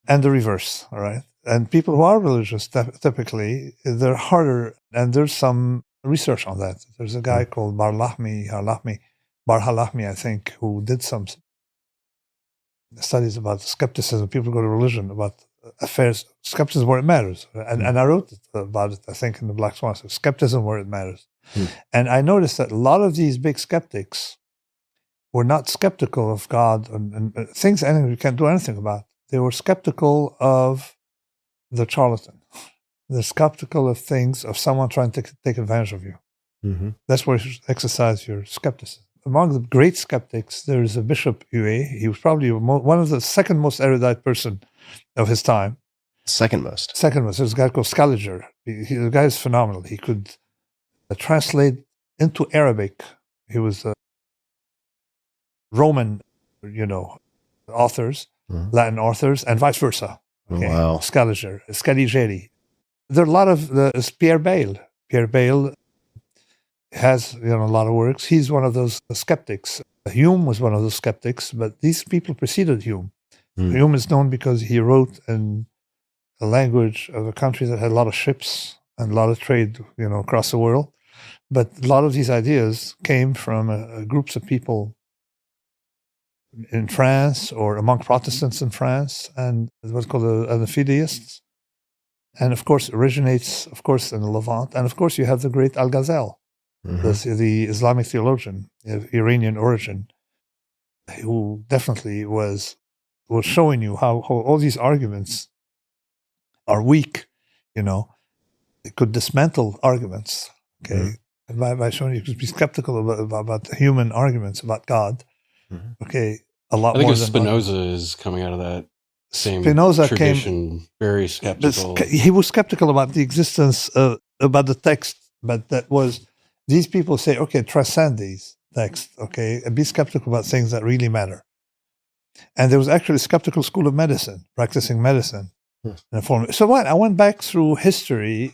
And the reverse, all right? And people who are religious, typically, they're harder, and there's some research on that. There's a guy called Bar Halahmi, I think, who did some studies about skepticism. People go to religion about affairs, skepticism where it matters. And I wrote about it, I think, in the Black Swan, so skepticism where it matters. And I noticed that a lot of these big skeptics were not skeptical of God and things you can't do anything about. They were skeptical of the charlatan. They're skeptical of things, of someone trying to take advantage of you. That's where you exercise your skepticism. Among the great skeptics, there's a Bishop Huey. He was probably one of the second most erudite person of his time. Second most. There's a guy called Scaliger. The guy is phenomenal. He could translate into Arabic. He was Roman, authors, Latin authors, and vice versa. Okay? Wow. Scaligeri. There are a lot of, it's Pierre Bayle. Pierre Bayle has a lot of works. He's one of those skeptics. Hume was one of those skeptics, but these people preceded Hume. Hume is known because he wrote in the language of a country that had a lot of ships and a lot of trade, across the world. But a lot of these ideas came from groups of people in France or among Protestants in France, and what's called the Antifragilists. And of course, originates, in the Levant. And of course, you have the great Al-Ghazal, the Islamic theologian of Iranian origin, who definitely was showing you how all these arguments are weak. It could dismantle arguments. Okay, by showing you could be skeptical about the human arguments about God. Okay, a lot more. I think Spinoza is coming out of that same tradition, very skeptical. He was skeptical about the existence about the text, but these people say, okay, transcend these texts, okay, and be skeptical about things that really matter. And there was actually a skeptical school of medicine, practicing medicine. So I went back through history.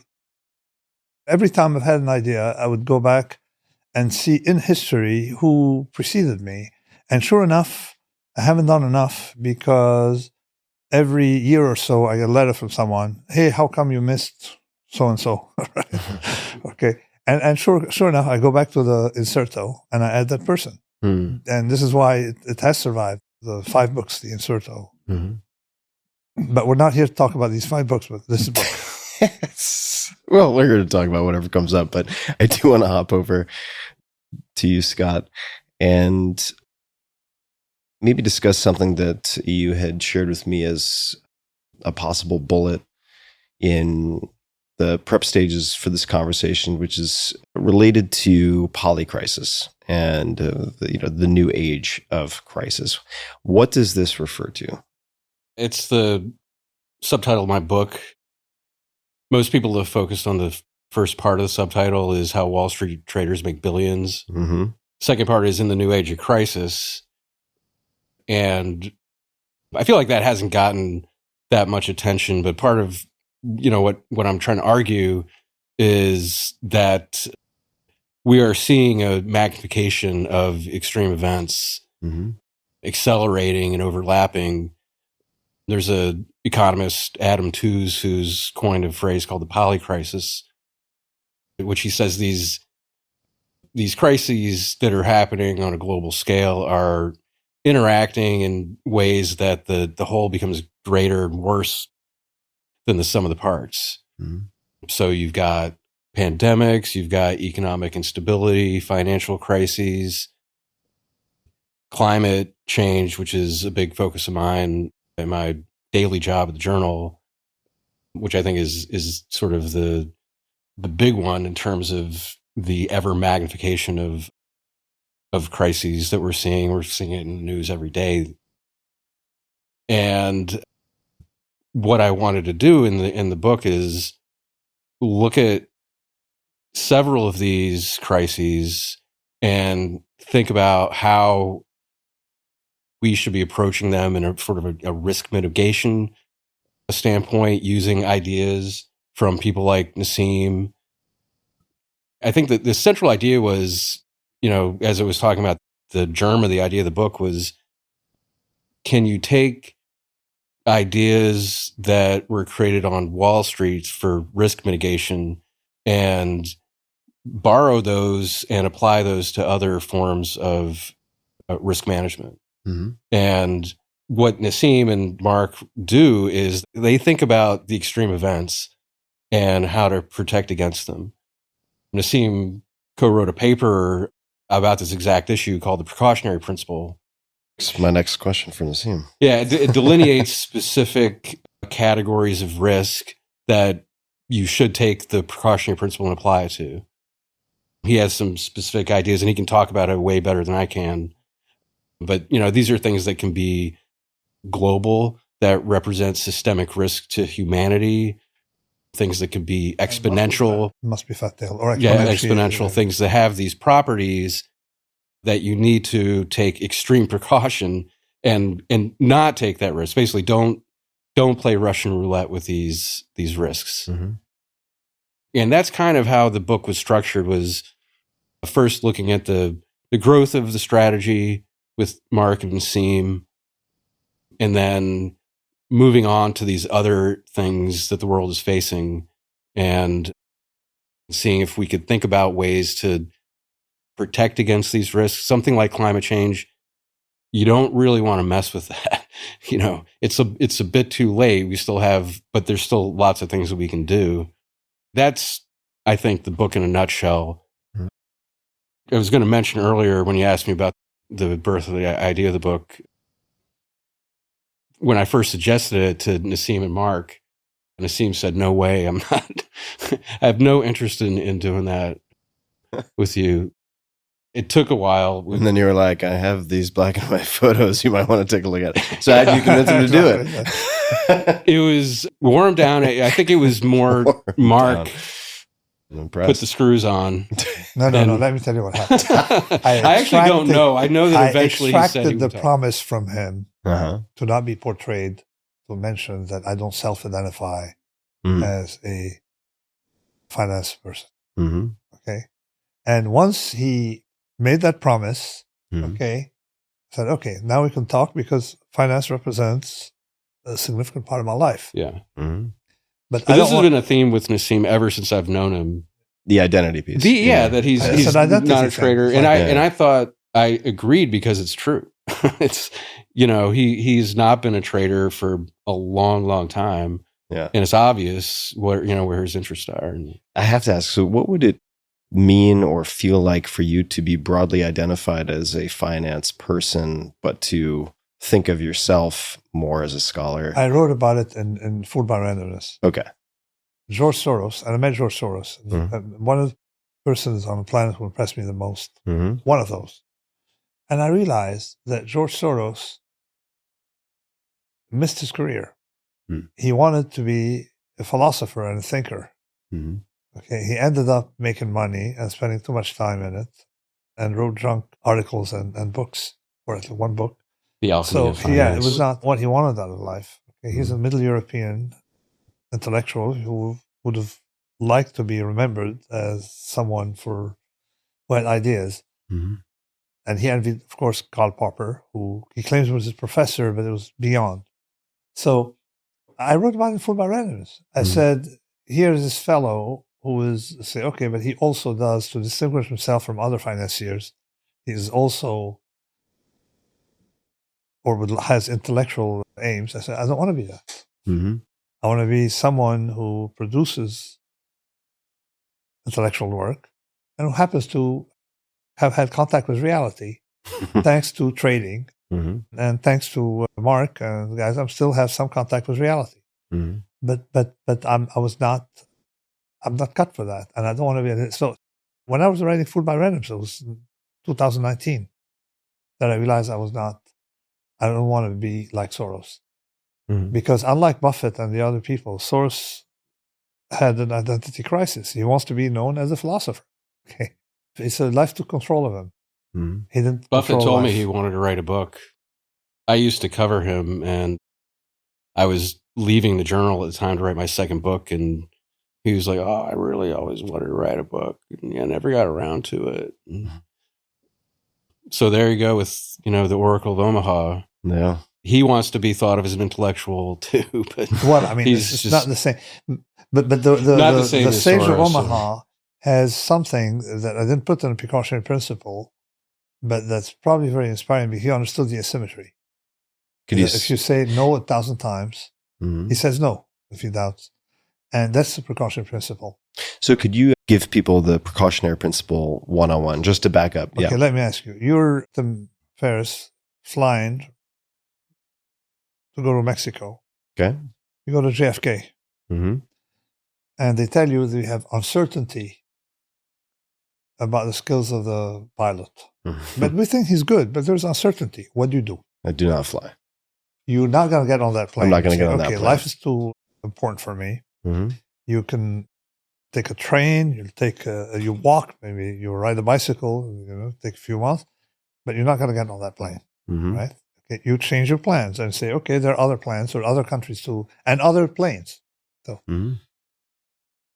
Every time I've had an idea, I would go back and see in history who preceded me. And sure enough, I haven't done enough, because every year or so I get a letter from someone, hey, how come you missed so-and-so? Okay. And sure enough, I go back to the Incerto and I add that person. And this is why it has survived the 5 books, the Incerto. But we're not here to talk about these 5 books, but this book. Well, we're going to talk about whatever comes up, but I do want to hop over to you, Scott, and maybe discuss something that you had shared with me as a possible bullet in the prep stages for this conversation, which is related to polycrisis and the new age of crisis. What does this refer to? It's the subtitle of my book. Most people have focused on the first part of the subtitle, is how Wall Street traders make billions. Second part is in the new age of crisis. And I feel like that hasn't gotten that much attention, but part of what I'm trying to argue is that we are seeing a magnification of extreme events accelerating and overlapping. There's an economist, Adam Tooze, who's coined a phrase called the polycrisis, which he says these crises that are happening on a global scale are interacting in ways that the whole becomes greater and worse than the sum of the parts. So you've got pandemics, you've got economic instability, financial crises, climate change, which is a big focus of mine in my daily job at the Journal, which I think is sort of the big one in terms of the ever magnification of crises that we're seeing. We're seeing it in the news every day. And what I wanted to do in the book is look at several of these crises and think about how we should be approaching them in a sort of a risk mitigation standpoint, using ideas from people like Nassim. I think that the central idea was, as I was talking about, the germ of the idea of the book was, can you take ideas that were created on Wall Street for risk mitigation and borrow those and apply those to other forms of risk management? And what Nassim and Mark do is they think about the extreme events and how to protect against them. Nassim co-wrote a paper about this exact issue called the precautionary principle. It's my next question for Nassim. Yeah, it delineates specific categories of risk that you should take the precautionary principle and apply it to. He has some specific ideas, and he can talk about it way better than I can. But, these are things that can be global, that represent systemic risk to humanity, things that can be exponential. Must be fatal. Or exponential things that have these properties that you need to take extreme precaution and not take that risk. Basically, don't play Russian roulette with these risks. Mm-hmm. And that's kind of how the book was structured, was first looking at the growth of the strategy with Mark and Nassim, and then moving on to these other things that the world is facing and seeing if we could think about ways to protect against these risks. Something like climate change, you don't really want to mess with that. It's a bit too late. But there's still lots of things that we can do. That's, I think, the book in a nutshell. Mm-hmm. I was going to mention earlier when you asked me about the birth of the idea of the book, when I first suggested it to Nassim and Mark, Nassim said, "No way, I'm not, I have no interest in doing that with you." It took a while. And then you were like, I have these black and white photos. You might want to take a look at it. So how did you convince him to do it? It was warmed down. I think it was more Mark put the screws on. No. Let me tell you what happened. I actually don't know. I know that eventually I he said extracted the promise from him Uh-huh. to not be portrayed, to mention that I don't self-identify as a finance person. Mm-hmm. Okay. And once he made that promise, okay, I said, okay, now we can talk, because finance represents a significant part of my life. Yeah. Mm-hmm. But this has been a theme with Nassim ever since I've known him. The identity piece. That he's not a trader. And I thought I agreed, because it's true. It's, he's not been a trader for a long, long time. Yeah. And it's obvious where his interests are. I have to ask, so what would it mean or feel like for you to be broadly identified as a finance person, but to think of yourself more as a scholar? I wrote about it in Fooled by Randomness. Okay. George Soros, and I met George Soros. One of the persons on the planet who impressed me the most, one of those. And I realized that George Soros missed his career. He wanted to be a philosopher and a thinker. Okay, he ended up making money and spending too much time in it, and wrote junk articles and books, or at least one book. The Alchemy of Finance. It was not what he wanted out of life. Okay, he's a Middle European intellectual who would have liked to be remembered as someone who had ideas. And he envied, of course, Karl Popper, who he claims was his professor, but it was beyond. So I wrote about it in Fooled by Randomness. I said, here's this fellow who is, but he also does, to distinguish himself from other financiers, he is also, has intellectual aims. I said, I don't want to be that. I want to be someone who produces intellectual work and who happens to have had contact with reality thanks to trading and thanks to Mark and the guys. I still have some contact with reality, but I'm not cut for that, and I don't want to be. So when I was writing Fooled by Randomness, it was 2019 that I realized I don't want to be like Soros. Because unlike Buffett and the other people, Soros had an identity crisis. He wants to be known as a philosopher. Okay, it's a life took control of him. He didn't. Buffett told me he wanted to write a book. I used to cover him, and I was leaving the journal at the time to write my second book, and he was like, "Oh, I really always wanted to write a book, and I never got around to it." So there you go with the Oracle of Omaha. Yeah. He wants to be thought of as an intellectual too, but it's not the same. But the Sage of Omaha has something that I didn't put in a precautionary principle, but that's probably very inspiring. Because he understood the asymmetry. If you say no 1,000 times, he says no if he doubts, and that's the precautionary principle. So could you give people the precautionary principle 101 just to back up? Okay, let me ask you. You're the Ferriss flying to go to Mexico. Okay. You go to JFK. And they tell you they have uncertainty about the skills of the pilot. But we think he's good, but there's uncertainty. What do? I do not fly. You're not going to get on that plane. I'm not going to get on that plane. Life is too important for me. You can take a train, you walk, maybe you ride a bicycle, take a few months, but you're not going to get on that plane, right? Okay, you change your plans and say, okay, there are other plans or other countries too, and other planes. So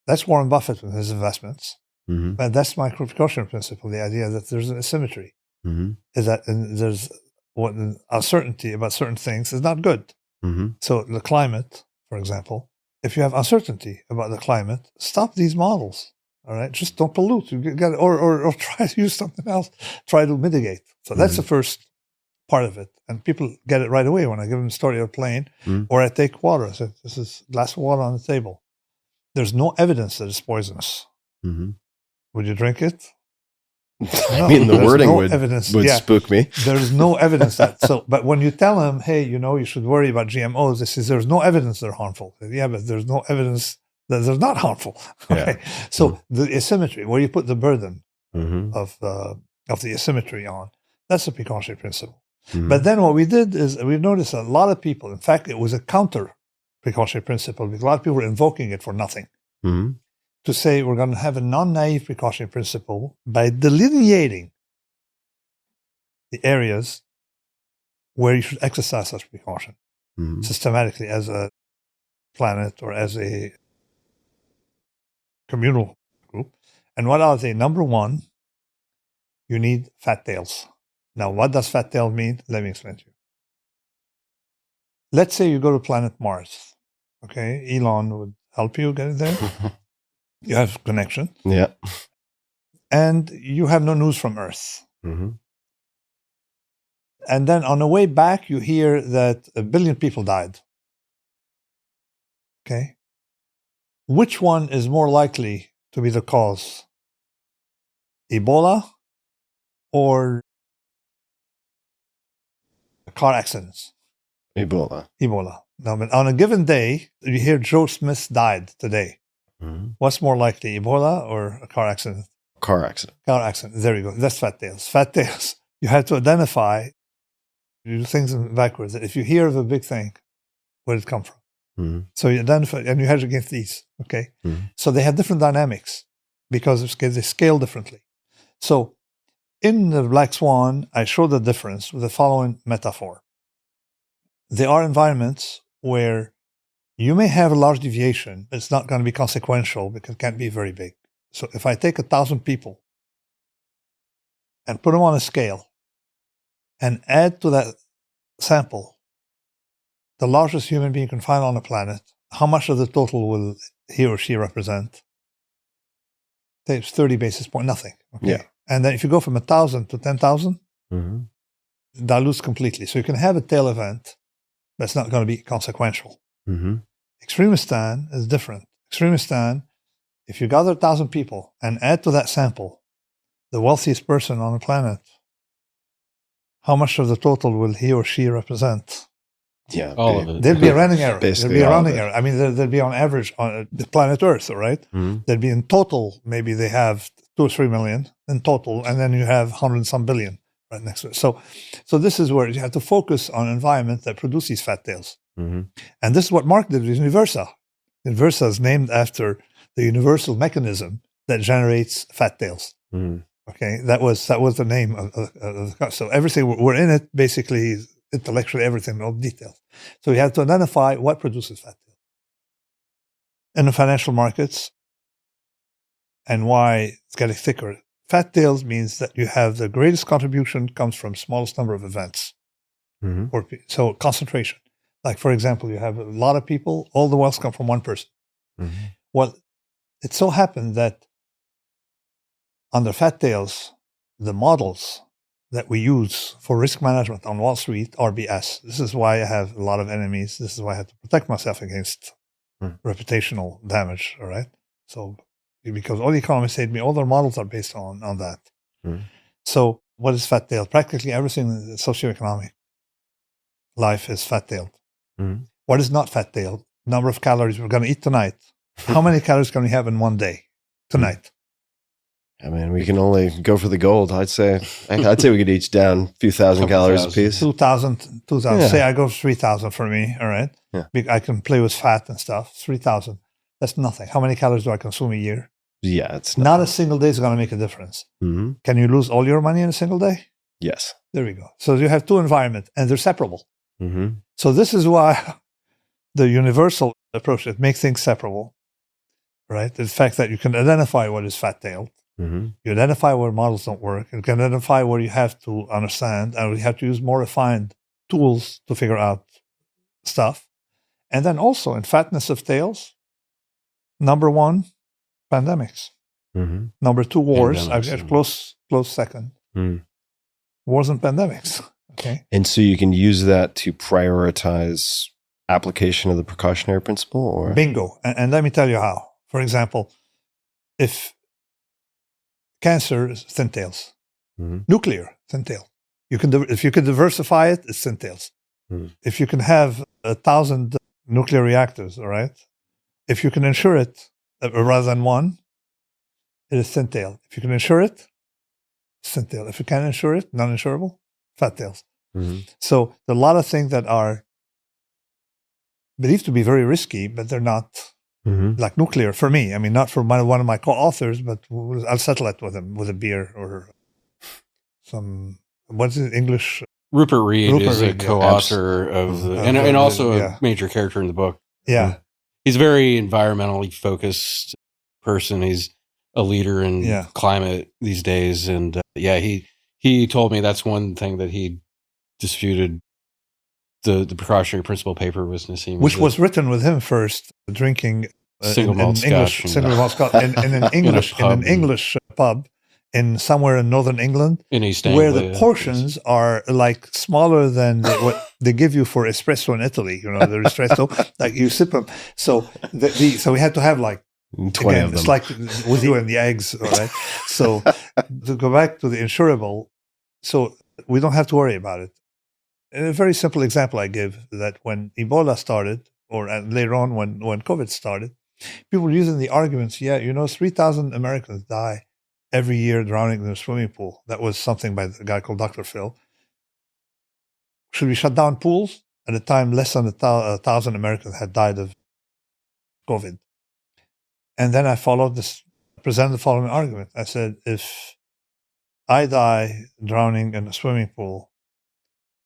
that's Warren Buffett with his investments. But that's my precautionary principle, the idea that there's an asymmetry. Is that there's what uncertainty about certain things is not good. So the climate, for example, if you have uncertainty about the climate, stop these models. All right, just don't pollute. You get, or try to use something else. Try to mitigate. So that's the first part of it, and people get it right away when I give them the story of a plane, or I take water. I say, "This is a glass of water on the table. There's no evidence that it's poisonous. Would you drink it?" I mean, the wording would spook me. There's no evidence that. So, but when you tell them, hey, you should worry about GMOs, they say there's no evidence they're harmful. Yeah, but there's no evidence that they're not harmful. Okay, so the asymmetry, where you put the burden of the asymmetry on, that's a precautionary principle. But then what we did is we noticed a lot of people. In fact, it was a counter precautionary principle because a lot of people were invoking it for nothing. To say we're going to have a non-naive precautionary principle by delineating the areas where you should exercise such precaution systematically as a planet or as a communal group. And what are they? Number one, you need fat tails. Now, what does fat tail mean? Let me explain to you. Let's say you go to planet Mars. Okay, Elon would help you get there. You have connection. Yeah. And you have no news from Earth. And then on the way back, you hear that 1 billion people died. Okay. Which one is more likely to be the cause? Ebola or car accidents? Ebola. Now, but on a given day, you hear Joe Smith died today. What's more likely, Ebola or a car accident? Car accident. Car accident. There you go. That's fat tails. Fat tails. You have to identify, you do things backwards. If you hear of a big thing, where did it come from? So you identify, and you hedge against these. Okay. So they have different dynamics because they scale differently. So in the Black Swan, I show the difference with the following metaphor. There are environments where you may have a large deviation, but it's not going to be consequential because it can't be very big. So if I take 1,000 people and put them on a scale and add to that sample the largest human being you can find on the planet, how much of the total will he or she represent? It's 30 basis points, nothing. Okay? Yeah. And then if you go from 1,000 to 10,000, it dilutes completely. So you can have a tail event, but it's not going to be consequential. Extremistan is different. Extremistan, if you gather 1,000 people and add to that sample the wealthiest person on the planet, how much of the total will he or she represent? Yeah, all of it. There'd be a rounding error. Basically There'd be a all rounding of it. error. I mean, there'd be on average on the planet Earth, all right? There'd be in total, maybe they have 2 or 3 million in total, and then you have 100 and some billion right next to it. So this is where you have to focus on environment that produce these fat tails. And this is what Mark did with Universa. Universa is named after the universal mechanism that generates fat tails. Okay, that was the name of the so everything we're in it basically intellectually everything, all details. So you have to identify what produces fat tails in the financial markets and why it's getting thicker. Fat tails means that you have the greatest contribution comes from smallest number of events. So concentration. Like, for example, you have a lot of people, all the wealth come from one person. Well, it so happened that under fat tails, the models that we use for risk management on Wall Street are BS. This is why I have a lot of enemies. This is why I have to protect myself against reputational damage, all right? So, because all the economists say to me, all their models are based on that. So, what is fat tail? Practically everything in socioeconomic life is fat tailed. What is not fat tailed? Number of calories we're going to eat tonight. How many calories can we have in one day tonight? I mean, we can only go for the gold. I'd say we could each down a few thousand calories a piece. 2,000. Yeah. Say I go 3,000 for me, all right? Yeah. I can play with fat and stuff. 3,000. That's nothing. How many calories do I consume a year? Yeah, it's Not a single day is going to make a difference. Can you lose all your money in a single day? Yes. There we go. So you have two environments, and they're separable. Mm-hmm. So this is why the universal approach that makes things separable, right? The fact that you can identify what is fat-tailed, Mm-hmm. you identify where models don't work, you can identify where you have to understand, and we have to use more refined tools to figure out stuff. And then also in fatness of tails, number one, pandemics. Mm-hmm. Number two, wars. Pandemics, I close second. Mm. Wars and pandemics. Okay. And so you can use that to prioritize application of the precautionary principle, or Bingo. And let me tell you how. For example, if cancer is thin tails, mm-hmm. nuclear thin tail. If you can diversify it, it's thin tails. Mm. If you can have 1,000 nuclear reactors, all right. If you can insure it rather than one, it is thin tail. If you can insure it, it's thin tail. If you can't insure it, non-insurable, fat tails. Mm-hmm. So there are a lot of things that are believed to be very risky, but they're not. Mm-hmm. Like nuclear for me. I mean, not for one of my co-authors, but I'll settle it with him with a beer or some. What's it English? Rupert Reed is a Reed, yeah. co-author of the, and also yeah. a major character in the book. Yeah, He's a very environmentally focused person. He's a leader in climate these days, and he told me that's one thing that he disputed. The precautionary principle paper was Nassim, which was written with him first, drinking single malt English, scotch, single malt scotch in an English pub in somewhere in northern England, in East where Anglia, the portions are like smaller than what they give you for espresso in Italy. You know, the espresso, like you sip them. So so we had to have like 20 again, of them. it's like with you and the eggs, all right? So to go back to the insurable, so we don't have to worry about it. And a very simple example I give that when Ebola started, or later on when COVID started, people were using the arguments, 3,000 Americans die every year drowning in a swimming pool. That was something by a guy called Dr. Phil. Should we shut down pools? At the time, less than 1,000 Americans had died of COVID. And then I presented the following argument. I said, if I die drowning in a swimming pool,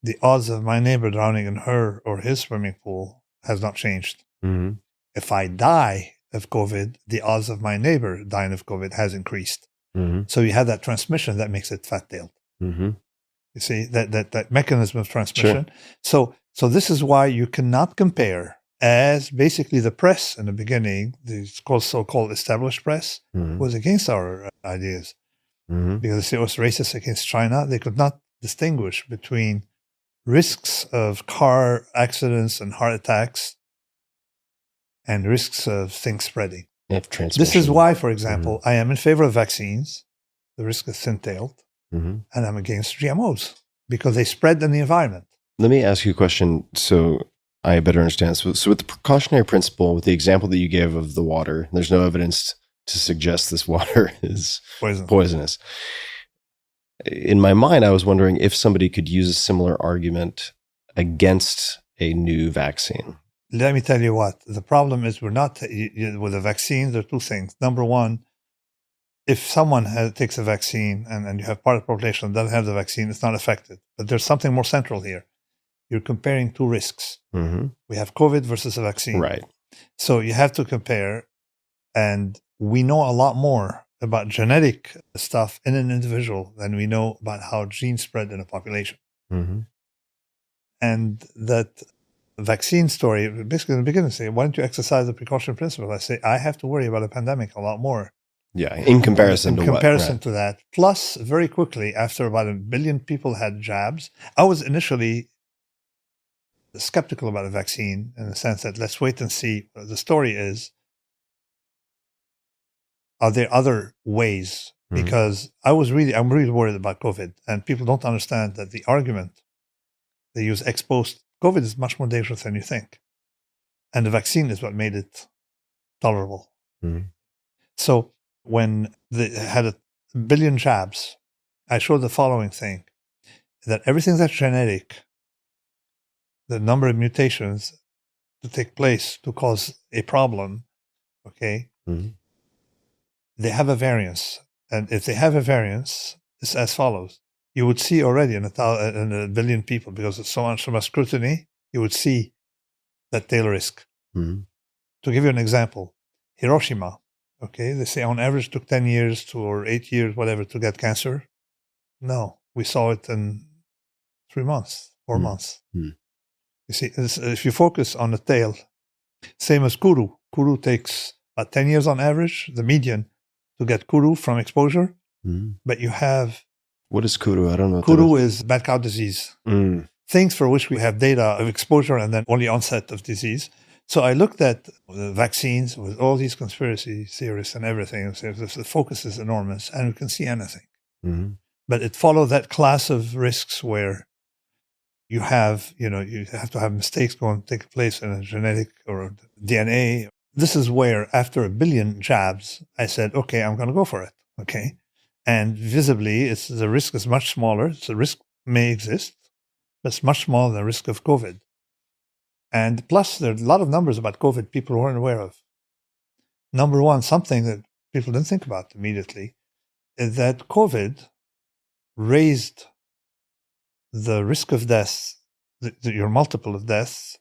the odds of my neighbor drowning in her or his swimming pool has not changed. Mm-hmm. If I die of COVID, the odds of my neighbor dying of COVID has increased. Mm-hmm. So you have that transmission that makes it fat-tailed. Mm-hmm. You see, that mechanism of transmission. Sure. So this is why you cannot compare, as basically the press in the beginning, the so-called established press, Mm-hmm. was against our ideas. Mm-hmm. Because it was racist against China. They could not distinguish between risks of car accidents and heart attacks and risks of things spreading. This is why, for example, I am in favor of vaccines. The risk is thin-tailed. Mm-hmm. And I'm against GMOs because they spread in the environment. Let me ask you a question so I better understand. So with the precautionary principle, with the example that you gave of the water, there's no evidence to suggest this water is poisonous. In my mind, I was wondering if somebody could use a similar argument against a new vaccine. Let me tell you what. The problem is we're not, with the vaccine, there are two things. Number one, if someone takes a vaccine and you have part of the population that doesn't have the vaccine, it's not affected. But there's something more central here. You're comparing two risks. Mm-hmm. We have COVID versus a vaccine. Right. So you have to compare, and we know a lot more about genetic stuff in an individual than we know about how genes spread in a population. Mm-hmm. And that vaccine story, basically in the beginning, say, why don't you exercise the precaution principle? I say, I have to worry about a pandemic a lot more. Yeah, in comparison to that. Plus, very quickly, after about 1 billion people had jabs, I was initially skeptical about a vaccine in the sense that let's wait and see. The story is, are there other ways? Mm-hmm. Because I'm really worried about COVID, and people don't understand that the argument they use ex post, COVID is much more dangerous than you think. And the vaccine is what made it tolerable. Mm-hmm. So when they had 1 billion jabs, I showed the following thing, that everything that's genetic, the number of mutations to take place to cause a problem, okay, mm-hmm. they have a variance. And if they have a variance, it's as follows. you would see already in a billion people, because it's so much scrutiny, you would see that tail risk. Mm-hmm. To give you an example, Hiroshima, okay, they say on average took 10 years or 8 years, whatever, to get cancer. No, we saw it in 3 months, 4 months. Mm-hmm. You see, if you focus on the tail, same as kuru. Kuru takes about 10 years on average, the median, to get kuru from exposure. Mm-hmm. But you have... What is kuru? I don't know what Kuru is bad cow disease. Mm. Things for which we have data of exposure and then only onset of disease. So I looked at the vaccines with all these conspiracy theorists and everything. And said, the focus is enormous and we can see anything. Mm-hmm. But it followed that class of risks where you have to have mistakes take place in a genetic or DNA. This is where after 1 billion jabs, I said, okay, I'm going to go for it. Okay. And visibly, the risk is much smaller. So the risk may exist, but it's much smaller than the risk of COVID. And plus, there are a lot of numbers about COVID people weren't aware of. Number one, something that people didn't think about immediately, is that COVID raised the risk of death, your multiple of deaths,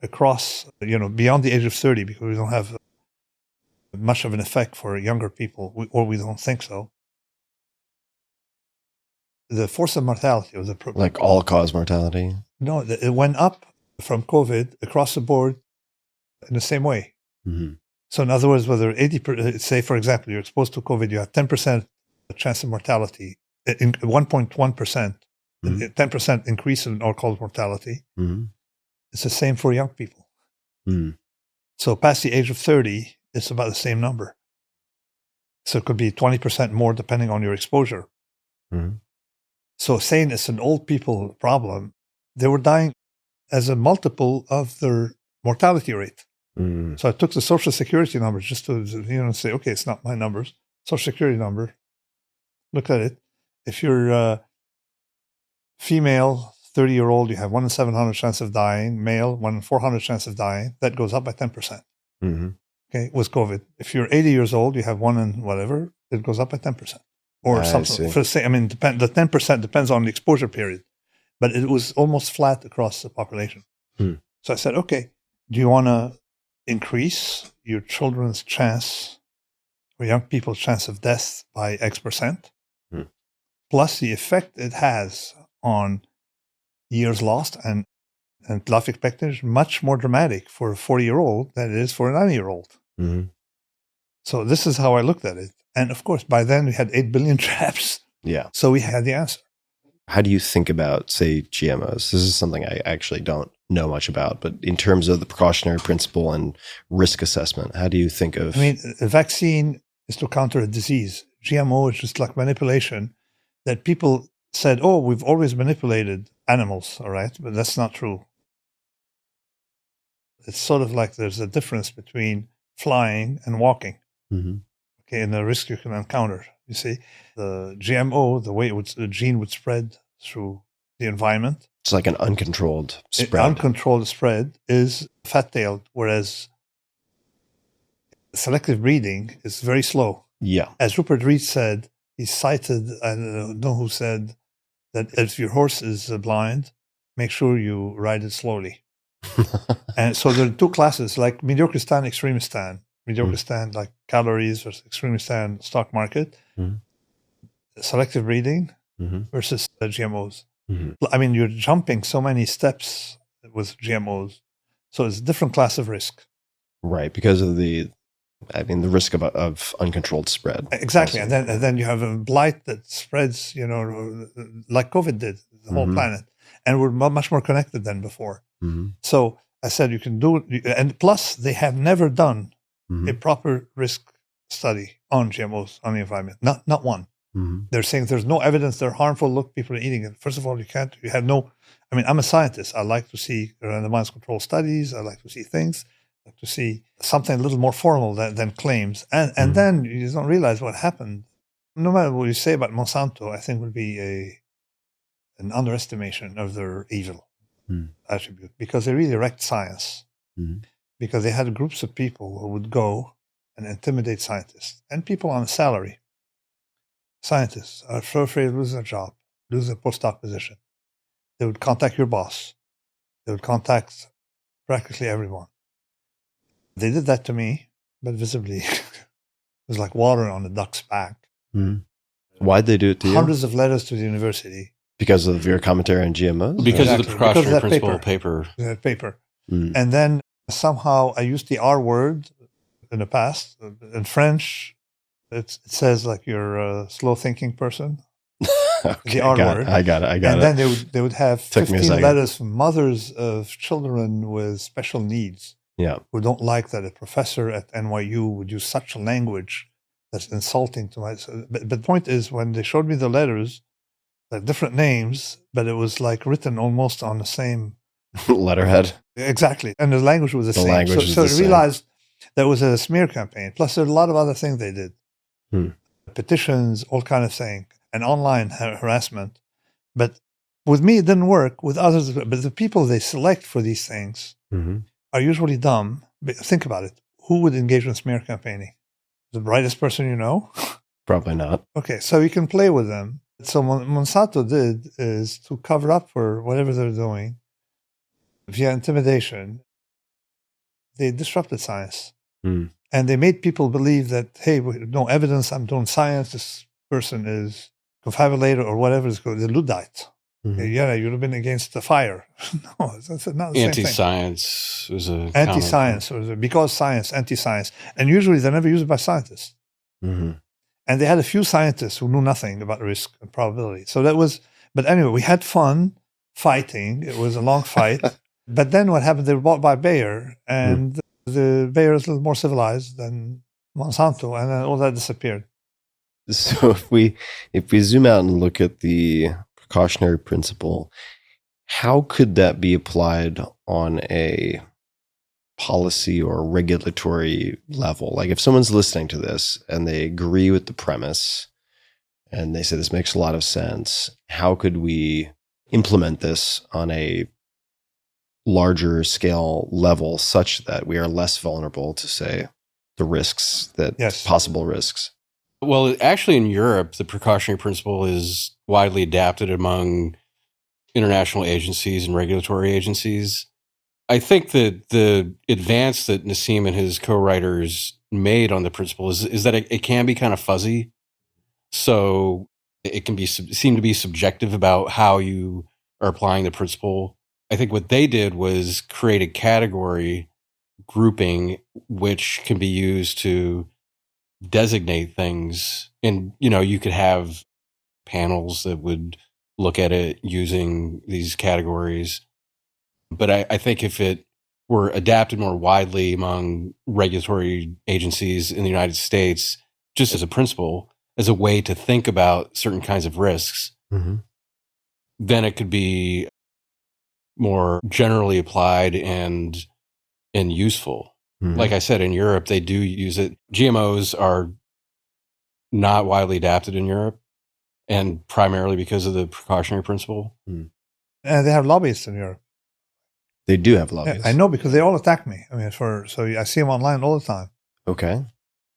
across, beyond the age of 30, because we don't have much of an effect for younger people, or we don't think so. The force of mortality was like all-cause mortality. No, it went up from COVID across the board in the same way. Mm-hmm. So in other words, whether 80%, say for example, you're exposed to COVID, you have 10% chance of mortality, 1.1%, 10% increase in all-cause mortality. Mm-hmm. It's the same for young people. Mm-hmm. So past the age of 30, it's about the same number. So it could be 20% more depending on your exposure. Mm-hmm. So saying it's an old people problem, they were dying as a multiple of their mortality rate. Mm-hmm. So I took the Social Security numbers just to say, okay, it's not my numbers. Social Security number, look at it. If you're female, 30-year-old, you have 1 in 700 chance of dying. Male, 1 in 400 chance of dying. That goes up by 10%. Mm-hmm. Okay, with COVID. If you're 80 years old, you have 1 in whatever, it goes up by 10%. Or something. The 10% depends on the exposure period. But it was almost flat across the population. Mm. So I said, okay, do you want to increase your children's chance or young people's chance of death by X%? Mm. Plus the effect it has on years lost and life expectancy, much more dramatic for a 40-year-old than it is for a 90-year-old. Mm-hmm. So this is how I looked at it. And of course, by then we had 8 billion traps. Yeah. So we had the answer. How do you think about, say, GMOs? This is something I actually don't know much about, but in terms of the precautionary principle and risk assessment, how do you think of... I mean, a vaccine is to counter a disease. GMO is just like manipulation that people said, oh, we've always manipulated animals, all right? But that's not true. It's sort of like there's a difference between flying and walking. Mm-hmm. Okay, and the risk you can encounter. You see, the GMO, the way the gene would spread through the environment. It's like an uncontrolled spread. Uncontrolled spread is fat-tailed, whereas selective breeding is very slow. Yeah. As Rupert Reed said, he cited, I don't know who said, that if your horse is blind, make sure you ride it slowly. And so there are two classes, like mediocre stand, extreme stand. Mediocre stand, like calories versus extreme stand, stock market. Mm-hmm. Selective breeding versus GMOs. Mm-hmm. I mean, you're jumping so many steps with GMOs. So it's a different class of risk. Right, because of the risk of uncontrolled spread. Exactly. And then you have a blight that spreads, like COVID did, the whole planet. And we're much more connected than before. Mm-hmm. So I said you can do it. And plus, they have never done a proper risk study on GMOs, on the environment. Not one. Mm-hmm. They're saying there's no evidence they're harmful. Look, people are eating it. First of all, I'm a scientist. I like to see randomized control studies. I like to see things. I like to see something a little more formal than claims. And then you don't realize what happened. No matter what you say about Monsanto, I think would be an underestimation of their evil attribute, because they really wrecked science. Mm-hmm. Because they had groups of people who would go and intimidate scientists and people on a salary. scientists are so afraid of losing a job, losing a postdoc position. They would contact your boss. They would contact practically everyone. They did that to me, but visibly. It was like water on a duck's back. Mm. Why'd they do it to you? Hundreds of letters to the university. Because of your commentary on GMOs? Because Exactly. of the precautionary Because of that principle paper. paper. That paper. Mm. And then somehow I used the R word in the past. In French, it says like you're a slow-thinking person. Okay, The R got word. it. I got it. And then they would have Took me a 15 second. letters from mothers of children with special needs Yeah. who don't like that a professor at NYU would use such a language that's insulting to my. But the point is, when they showed me the letters, like different names, but it was like written almost on the same. Letterhead. Exactly. And the language was the same. language is so the I same. realized there was a smear campaign. Plus, there are a lot of other things they did. Petitions, all kind of thing, and online harassment. But with me, it didn't work. With others, but the people they select for these things are usually dumb. But think about it. Who would engage in smear campaigning? The brightest person you know? Probably not. Okay, so you can play with them. So what Monsanto did is to cover up for whatever they're doing via intimidation. They disrupted science. And they made people believe that, hey, no evidence, I'm doing science, this person is confabulator or whatever it's called, the Luddite. Yeah, you'd have been against the fire. No, that's not the same thing. Anti-science was a Anti-science, or because science, anti-science. And usually they're never used by scientists. And they had a few scientists who knew nothing about risk and probability. So that was, but anyway, we had fun fighting. It was a long fight. But then what happened, they were bought by Bayer, and the Bayer is a little more civilized than Monsanto, and then all that disappeared. So if we zoom out and look at the precautionary principle, how could that be applied on a policy or regulatory level? Like if someone's listening to this and they agree with the premise and they say this makes a lot of sense, how could we implement this on a larger scale level such that we are less vulnerable to, say, the risks that possible risks? Well, actually in Europe, the precautionary principle is widely adapted among international agencies and regulatory agencies. I think that the advance that Nassim and his co-writers made on the principle is that it can be kind of fuzzy. So it can be seem to be subjective about how you are applying the principle. I think what they did was create a category grouping which can be used to designate things. And, you could have panels that would look at it using these categories. But I think if it were adapted more widely among regulatory agencies in the United States, just as a principle, as a way to think about certain kinds of risks, then it could be more generally applied and useful. Like I said, in Europe, they do use it. GMOs are not widely adapted in Europe, and primarily because of the precautionary principle. And they have lobbyists in Europe. They do have lobbyists. Yeah, I know, because they all attack me. I mean, so I see them online all the time. Okay.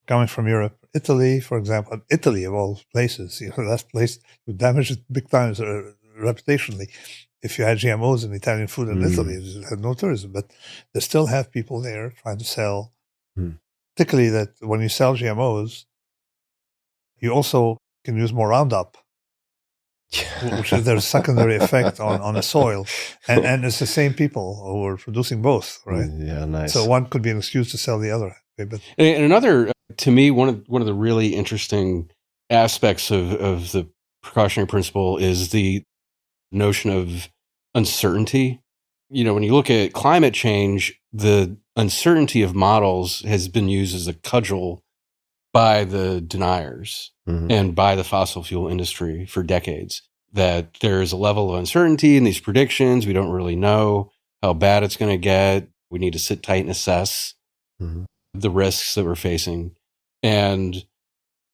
Coming from Europe. Italy, for example. Italy, of all places. That place would damage it big time reputationally. If you had GMOs in Italian food in Italy, it had no tourism. But they still have people there trying to sell. Particularly that when you sell GMOs, you also can use more Roundup, which is their secondary effect on the soil. And it's the same people who are producing both, right? Yeah, nice. So one could be an excuse to sell the other. But and another, to me, one of the really interesting aspects of the precautionary principle is the notion of uncertainty. When you look at climate change, the uncertainty of models has been used as a cudgel by the deniers and by the fossil fuel industry for decades, that there's a level of uncertainty in these predictions. We don't really know how bad it's going to get. We need to sit tight and assess the risks that we're facing. And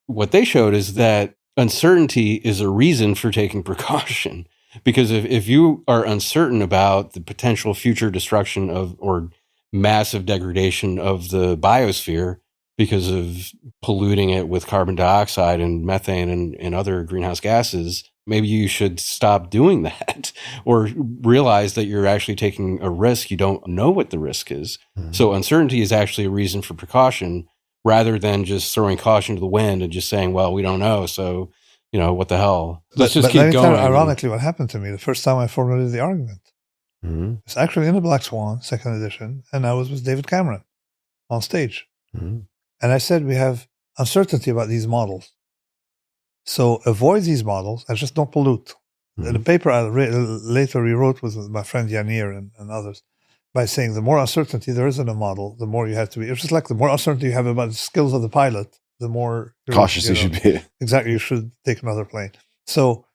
what they showed is that uncertainty is a reason for taking precaution. Because if you are uncertain about the potential future destruction of or massive degradation of the biosphere, because of polluting it with carbon dioxide and methane and other greenhouse gases, maybe you should stop doing that or realize that you're actually taking a risk. You don't know what the risk is. Mm-hmm. So uncertainty is actually a reason for precaution rather than just throwing caution to the wind and just saying, well, we don't know. So, what the hell? Let's just keep going. Ironically, what happened to me the first time I formulated the argument, it's actually in the Black Swan, second edition, and I was with David Cameron on stage. Mm-hmm. And I said, we have uncertainty about these models. So avoid these models and just don't pollute. Mm-hmm. The paper I later rewrote with my friend Yanir and others by saying the more uncertainty there is in a model, the more you have to be. It's just like the more uncertainty you have about the skills of the pilot, the more cautious you should be. Exactly. You should take another plane. So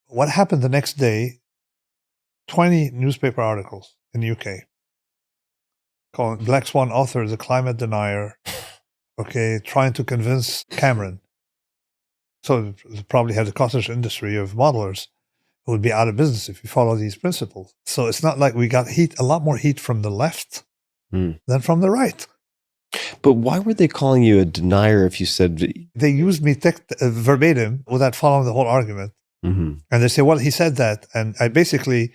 what happened the next day, 20 newspaper articles in the UK calling Black Swan author is a climate denier, trying to convince Cameron. So it probably had a cottage industry of modelers who would be out of business if you follow these principles. So it's not like we got a lot more heat from the left than from the right. But why were they calling you a denier if you said... They used me verbatim without following the whole argument. Mm-hmm. And they say, well, he said that. And I basically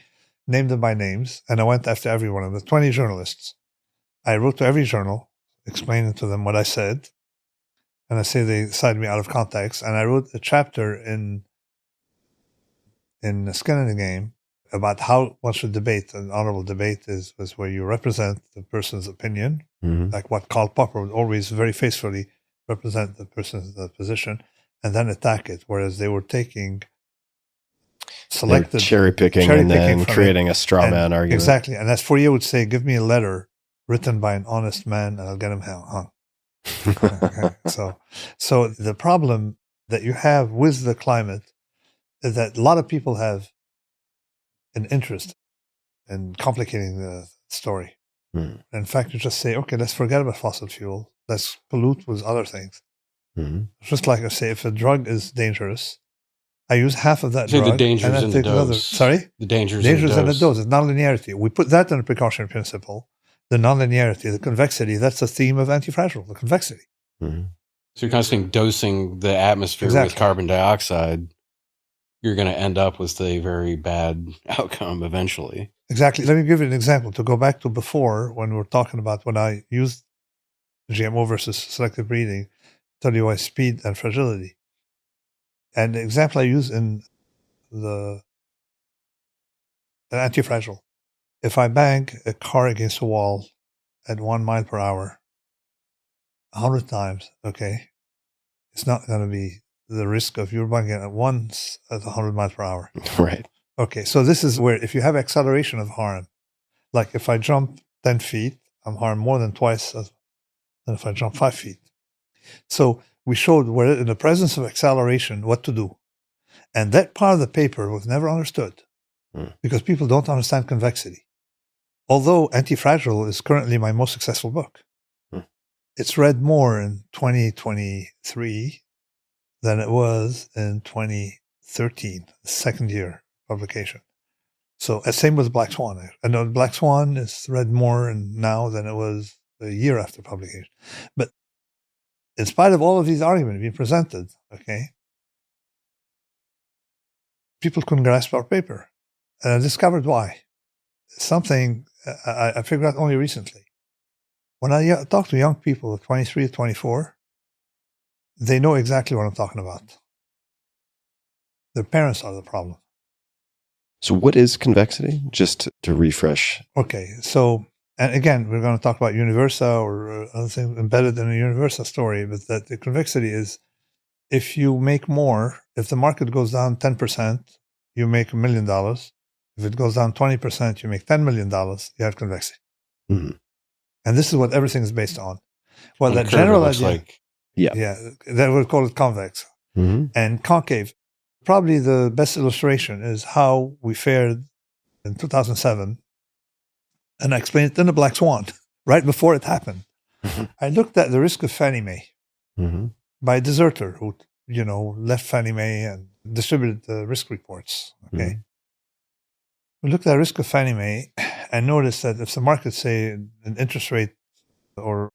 named them by names, and I went after every one of them, 20 journalists. I wrote to every journal, explaining to them what I said. And I say they cited me out of context. And I wrote a chapter in Skin in the Game about how one should debate. An honorable debate is where you represent the person's opinion, like what Karl Popper would always very faithfully represent the person's position, and then attack it. Whereas they were taking selected cherry picking and then creating a straw man argument. Exactly. And as Fourier would say, give me a letter written by an honest man and I'll get him hung. So the problem that you have with the climate is that a lot of people have an interest in complicating the story. In fact, you just say, okay, let's forget about fossil fuel. Let's pollute with other things. Just like I say, if a drug is dangerous, I use half of that drug. The dangers in the dose. Sorry? The dangers in the dose. It's nonlinearity. We put that in the precautionary principle. The nonlinearity, the convexity, that's the theme of Antifragile, the convexity. So you're constantly dosing the atmosphere with carbon dioxide. You're going to end up with a very bad outcome eventually. Exactly. Let me give you an example to go back to before when we were talking about when I used GMO versus selective breeding, tell you why speed and fragility. And the example I use in the Antifragile, if I bang a car against a wall at 1 mile per hour 100 times, it's not going to be the risk of you're banging it once at 100 miles per hour. Right. Okay, so this is where if you have acceleration of harm, like if I jump 10 feet, I'm harmed more than twice than if I jump 5 feet. So we showed where in the presence of acceleration, what to do. And that part of the paper was never understood because people don't understand convexity. Although Antifragile is currently my most successful book. It's read more in 2023 than it was in 2013, the second year publication. So same with Black Swan. I know Black Swan is read more now than it was a year after publication. But in spite of all of these arguments being presented, people couldn't grasp our paper. And I discovered why. Something I figured out only recently. When I talk to young people, 23 to 24, they know exactly what I'm talking about. Their parents are the problem. So what is convexity? Just to refresh. Okay, so, and again, we're going to talk about universa or other things embedded in a universa story, but that the convexity is if you make more, if the market goes down 10%, you make $1 million. If it goes down 20%, you make $10 million, you have convexity. And this is what everything is based on. Well, that general idea, that we call it convex. And concave. Probably the best illustration is how we fared in 2007. And I explained it in the Black Swan, right before it happened. I looked at the risk of Fannie Mae by a deserter who, left Fannie Mae and distributed the risk reports. We looked at the risk of Fannie Mae and noticed that if the market, say, an interest rate or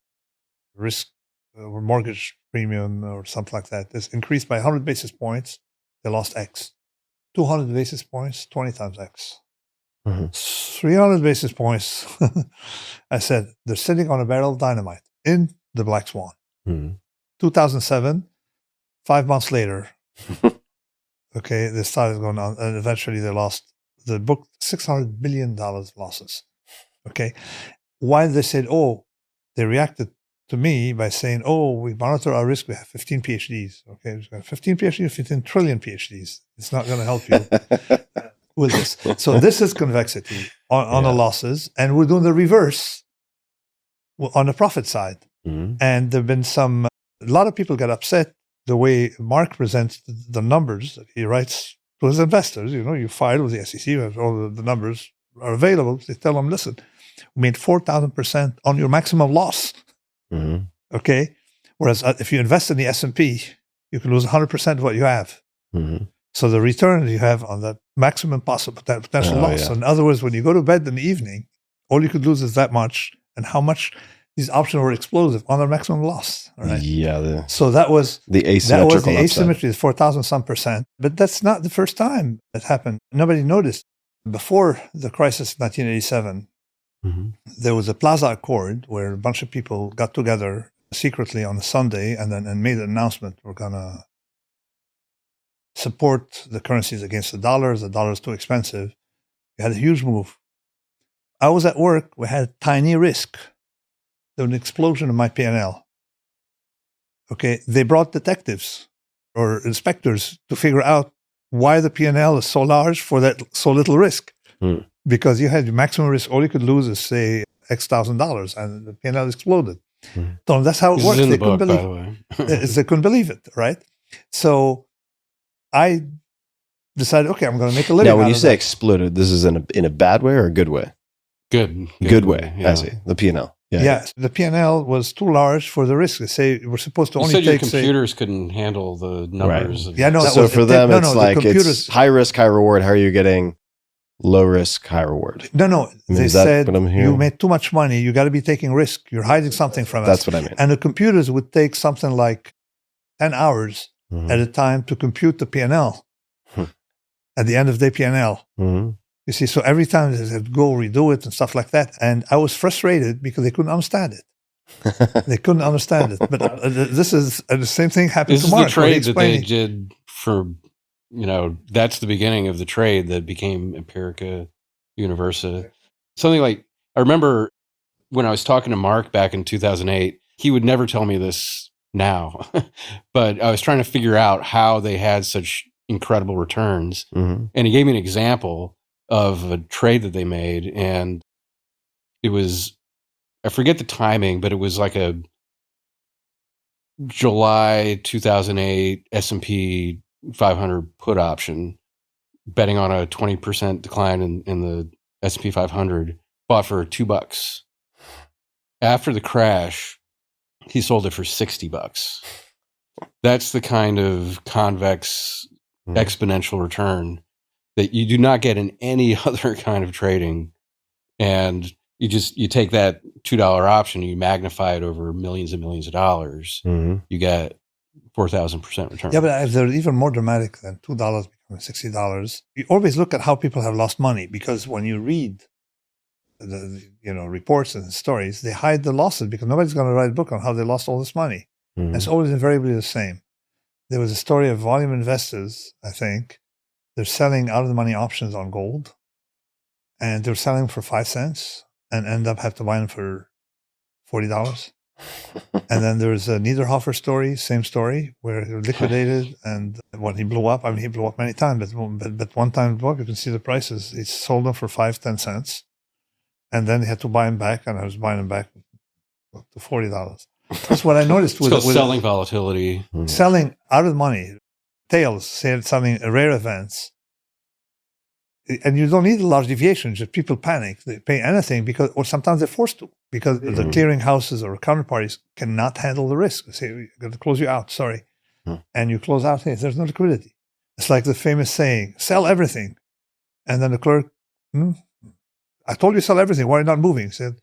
risk or mortgage premium or something like that is increased by 100 basis points, they lost X. 200 basis points, 20 times X. 300 basis points, I said, they're sitting on a barrel of dynamite in the Black Swan. 2007, 5 months later, okay, they started going on, and eventually they lost the book, $600 billion losses. Okay. Why they said, oh, they reacted to me by saying, oh, we monitor our risk. We have 15 PhDs. Okay. We've got 15 PhDs, 15 trillion PhDs. It's not going to help you with this. So this is convexity on the losses. And we're doing the reverse on the profit side. And there have been a lot of people get upset the way Mark presents the numbers. He writes to his investors, you file with the SEC, all the numbers are available. They tell them, listen, we made 4,000% on your maximum loss. Okay. Whereas if you invest in the S&P, you can lose 100% of what you have. So the return you have on that maximum possible potential loss. So in other words, when you go to bed in the evening, all you could lose is that much, and how much these options were explosive on their maximum loss. Right? Yeah. So that was the asymmetrical. That was the asymmetry is 4,000 some percent. But that's not the first time it happened. Nobody noticed. Before the crisis in 1987, there was a Plaza Accord where a bunch of people got together secretly on a Sunday and made an announcement. We're going to support the currencies against the dollar. The dollar is too expensive. We had a huge move. I was at work. We had a tiny risk. There was an explosion in my P&L. Okay, they brought detectives or inspectors to figure out why the P&L is so large for that so little risk. Because you had your maximum risk, all you could lose is, say, X $1,000, and the P&L exploded. So that's how it works. They couldn't believe it. They couldn't believe it, right? So I decided, okay, I'm going to make a living. Now, when you say exploded, this is in a bad way or a good way? Good way. Yeah. I see. The P&L. Yes, the P&L was too large for the risk. They say we're supposed to only take. You said your computers couldn't handle the numbers. Right. So for them, it's high risk, high reward. How are you getting low risk, high reward? No. They said you made too much money. You got to be taking risk. You're hiding something from us. That's what I mean. And the computers would take something like 10 hours at a time to compute the P&L at the end of the P&L. You see, so every time they said, go redo it and stuff like that. And I was frustrated because they couldn't understand it. They couldn't understand it. But this is the same thing happened to Mark. This is the trade that they did for, that's the beginning of the trade that became Empirica Universa. Something like, I remember when I was talking to Mark back in 2008, he would never tell me this now, but I was trying to figure out how they had such incredible returns. And he gave me an example of a trade that they made, and it was, I forget the timing, but it was like a July 2008 S&P 500 put option, betting on a 20% decline in the S&P 500, bought for $2. After the crash, he sold it for $60. That's the kind of convex exponential return that you do not get in any other kind of trading. And you take that $2 option, you magnify it over millions and millions of dollars, you get 4,000% return. Yeah, but they're even more dramatic than $2 becoming $60. You always look at how people have lost money, because when you read the reports and stories, they hide the losses because nobody's going to write a book on how they lost all this money. And it's always invariably the same. There was a story of volume investors, I think. They're selling out of the money options on gold, and they're selling for 5 cents and end up have to buy them for $40. And then there's a Niederhofer story, same story, where he was liquidated, and when he blew up, he blew up many times, but one time blew up, you can see the prices. He sold them for 5-10 cents, and then he had to buy them back, and I was buying them back to $40. That's what I noticed with selling volatility. Selling out of the money, tails, selling rare events. And you don't need a large deviation, just people panic. They pay anything or sometimes they're forced to, because the clearing houses or counterparties cannot handle the risk. They say, we're going to close you out, sorry. And you close out, hey, there's no liquidity. It's like the famous saying, sell everything. And then the clerk, I told you sell everything, why are you not moving? He said,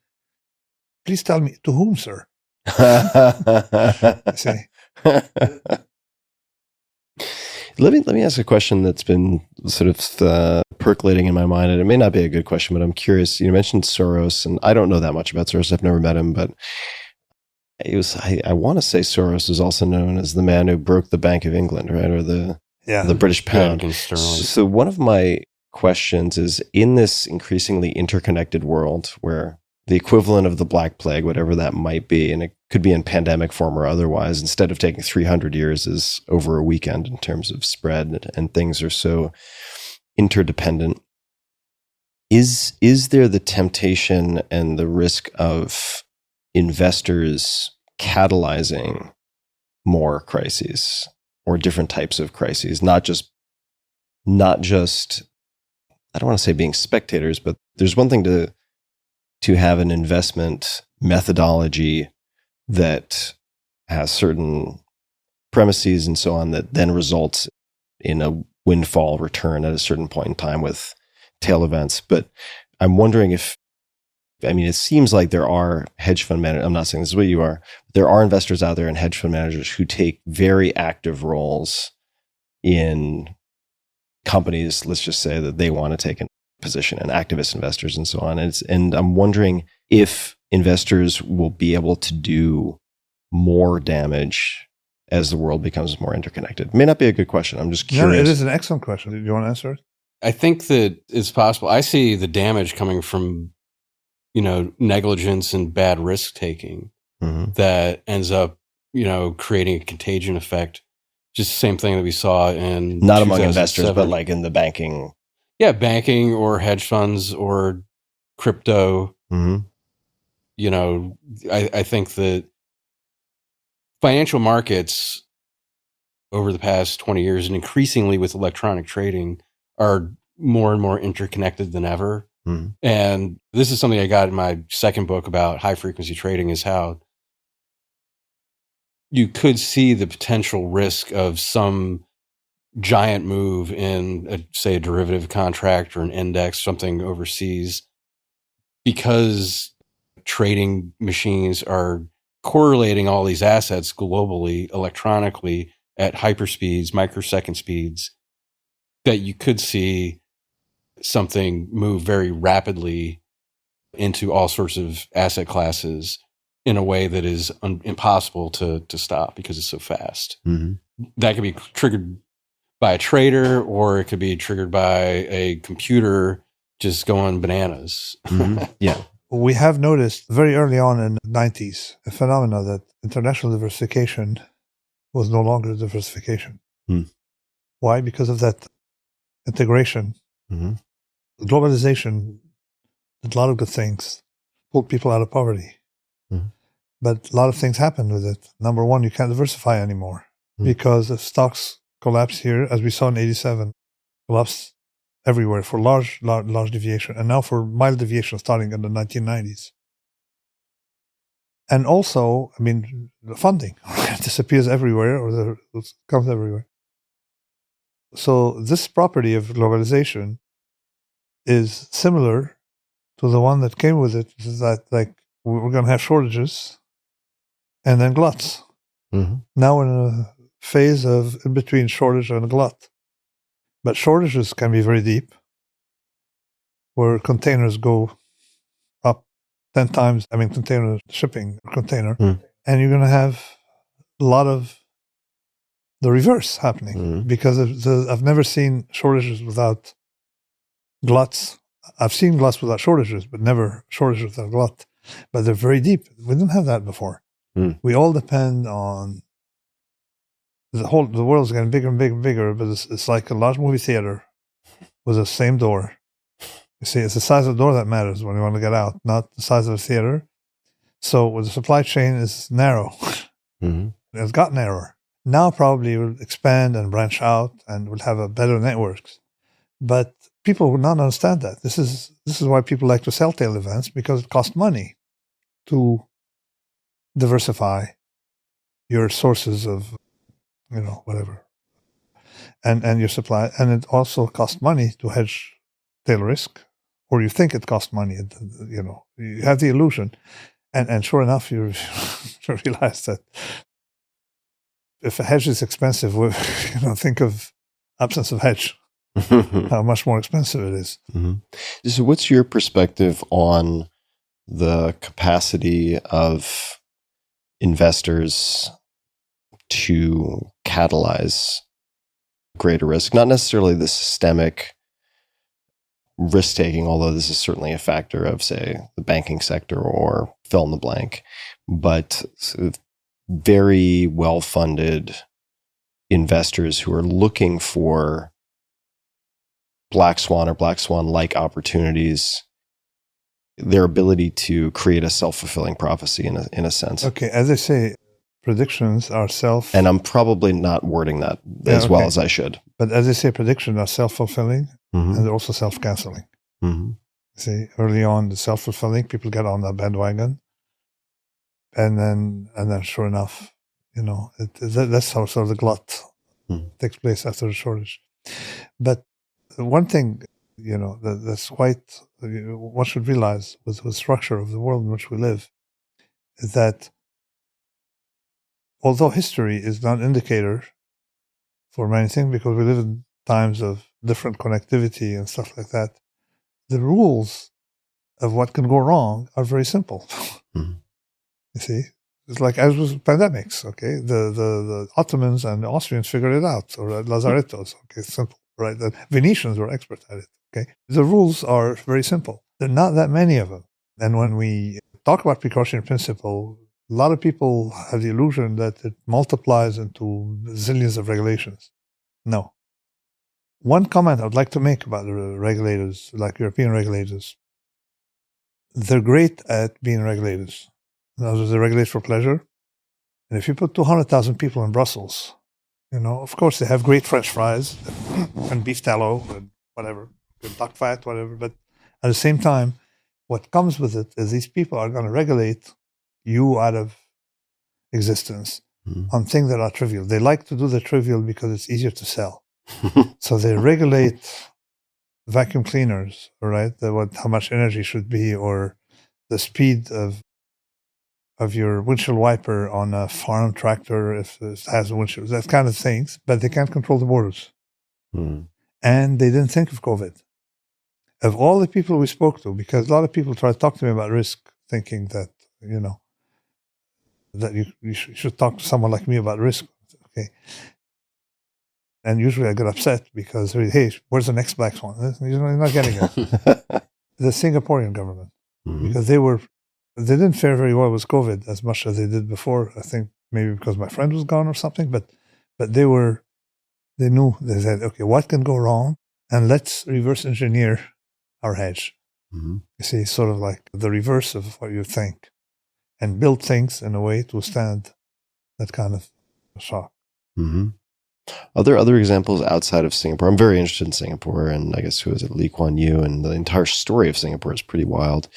please tell me, to whom, sir? See? Let me ask a question that's been sort of percolating in my mind, and it may not be a good question, but I'm curious. You mentioned Soros, and I don't know that much about Soros. I've never met him, but I want to say Soros is also known as the man who broke the Bank of England, right? Or the British pound. So one of my questions is, in this increasingly interconnected world where the equivalent of the Black Plague, whatever that might be, and it could be in pandemic form or otherwise, instead of taking 300 years, is over a weekend in terms of spread, and things are so interdependent. Is there the temptation and the risk of investors catalyzing more crises or different types of crises, not just I don't want to say being spectators, but there's one thing to have an investment methodology that has certain premises and so on that then results in a windfall return at a certain point in time with tail events. But I'm wondering it seems like there are hedge fund managers, I'm not saying this is what you are, but there are investors out there and hedge fund managers who take very active roles in companies, let's just say, that they want to take a position, and activist investors and so on. And I'm wondering if investors will be able to do more damage as the world becomes more interconnected. It may not be a good question. I'm just curious. No, it is an excellent question. Do you want to answer it? I think that it's possible. I see the damage coming from, negligence and bad risk taking that ends up, creating a contagion effect. Just the same thing that we saw in not among investors, but like in the banking. Yeah, banking or hedge funds or crypto. I think that financial markets over the past 20 years, and increasingly with electronic trading, are more and more interconnected than ever. And this is something I got in my second book about high frequency trading, is how you could see the potential risk of some giant move in, say, a derivative contract or an index, something overseas, because trading machines are correlating all these assets globally, electronically, at hyperspeeds, microsecond speeds, that you could see something move very rapidly into all sorts of asset classes in a way that is impossible to stop because it's so fast. That could be triggered by a trader, or it could be triggered by a computer just going bananas. Yeah. We have noticed very early on in the 90s a phenomena that international diversification was no longer diversification. Why? Because of that integration. Globalization did a lot of good things, pulled people out of poverty. But a lot of things happened with it. Number one, you can't diversify anymore because if stocks collapse here, as we saw in 87, collapse everywhere for large deviation, and now for mild deviation starting in the 1990s. And also, the funding disappears everywhere, or it comes everywhere. So this property of globalization is similar to the one that came with it, is that like we're going to have shortages and then gluts. Now in a phase of in between shortage and glut. But shortages can be very deep, where containers go up 10 times, container shipping container, and you're going to have a lot of the reverse happening because I've never seen shortages without gluts. I've seen gluts without shortages, but never shortages without glut. But they're very deep. We didn't have that before. We all depend on the world's getting bigger and bigger and bigger, but it's like a large movie theater with the same door. You see, it's the size of the door that matters when you want to get out, not the size of the theater. So with the supply chain is narrow. It's got narrower. Now probably it will expand and branch out and will have a better networks. But people will not understand that. This is why people like to sell tail events, because it costs money to diversify your sources of, whatever, and your supply. And it also costs money to hedge tail risk, or you think it costs money. You have the illusion. And sure enough, you realize that if a hedge is expensive, think of absence of hedge, how much more expensive it is. Mm-hmm. So what's your perspective on the capacity of investors to catalyze greater risk? Not necessarily the systemic risk-taking, although this is certainly a factor of, say, the banking sector or fill in the blank, but very well-funded investors who are looking for Black Swan or Black Swan-like opportunities, their ability to create a self-fulfilling prophecy in a sense. Okay, as I say, predictions are And I'm probably not wording that as well as I should. But as I say, predictions are self-fulfilling, mm-hmm. and they're also self-canceling. Mm-hmm. See, early on, the self-fulfilling, people get on that bandwagon, and then sure enough, that's how sort of the glut takes place after the shortage. But one thing, that's quite, one should realize with the structure of the world in which we live, is that although history is not an indicator for many things, because we live in times of different connectivity and stuff like that, the rules of what can go wrong are very simple. You see, it's like as with pandemics. Okay, the Ottomans and the Austrians figured it out, or Lazarettos. Okay, simple, right? The Venetians were expert at it. Okay, the rules are very simple. There are not that many of them. And when we talk about precautionary principle, a lot of people have the illusion that it multiplies into zillions of regulations. No. One comment I'd like to make about the regulators, like European regulators, they're great at being regulators. In other words, they regulate for pleasure. And if you put 200,000 people in Brussels, of course they have great French fries and beef tallow and whatever, duck fat, whatever. But at the same time, what comes with it is these people are going to regulate you out of existence on things that are trivial. They like to do the trivial because it's easier to sell. So they regulate vacuum cleaners, right? How much energy should be, or the speed of your windshield wiper on a farm tractor if it has a windshield, that kind of things. But they can't control the borders. And they didn't think of COVID. Of all the people we spoke to, because a lot of people try to talk to me about risk, thinking that, that you should talk to someone like me about risk. Okay. And usually I get upset because, hey, where's the next Black Swan? You're not getting it. The Singaporean government, because they didn't fare very well with COVID as much as they did before. I think maybe because my friend was gone or something, but they knew, they said, okay, what can go wrong? And let's reverse engineer our hedge. You see, sort of like the reverse of what you think, and build things in a way to withstand that kind of shock. Are there other examples outside of Singapore? I'm very interested in Singapore, and I guess who is it, Lee Kuan Yew, and the entire story of Singapore is pretty wild.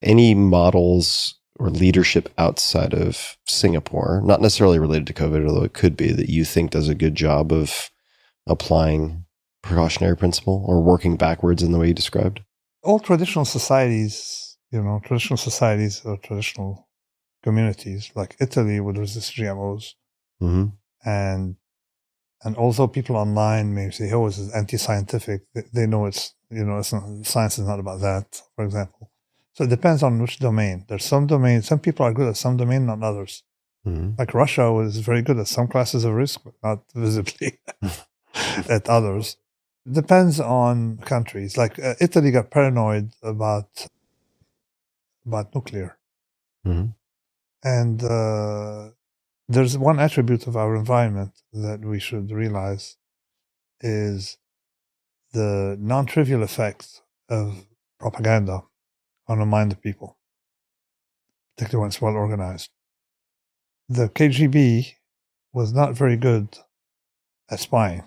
Any models or leadership outside of Singapore, not necessarily related to COVID, although it could be, that you think does a good job of applying precautionary principle or working backwards in the way you described? All traditional societies, or traditional communities, like Italy would resist GMOs. And although people online may say, oh, this is anti-scientific, they know it's not, science is not about that, for example. So it depends on which domain. There's some domains, some people are good at some domain, not others. Like Russia was very good at some classes of risk, but not visibly at others. It depends on countries. Like Italy got paranoid about nuclear. And there's one attribute of our environment that we should realize is the non-trivial effect of propaganda on the mind of people, particularly when it's well organized. The KGB was not very good at spying,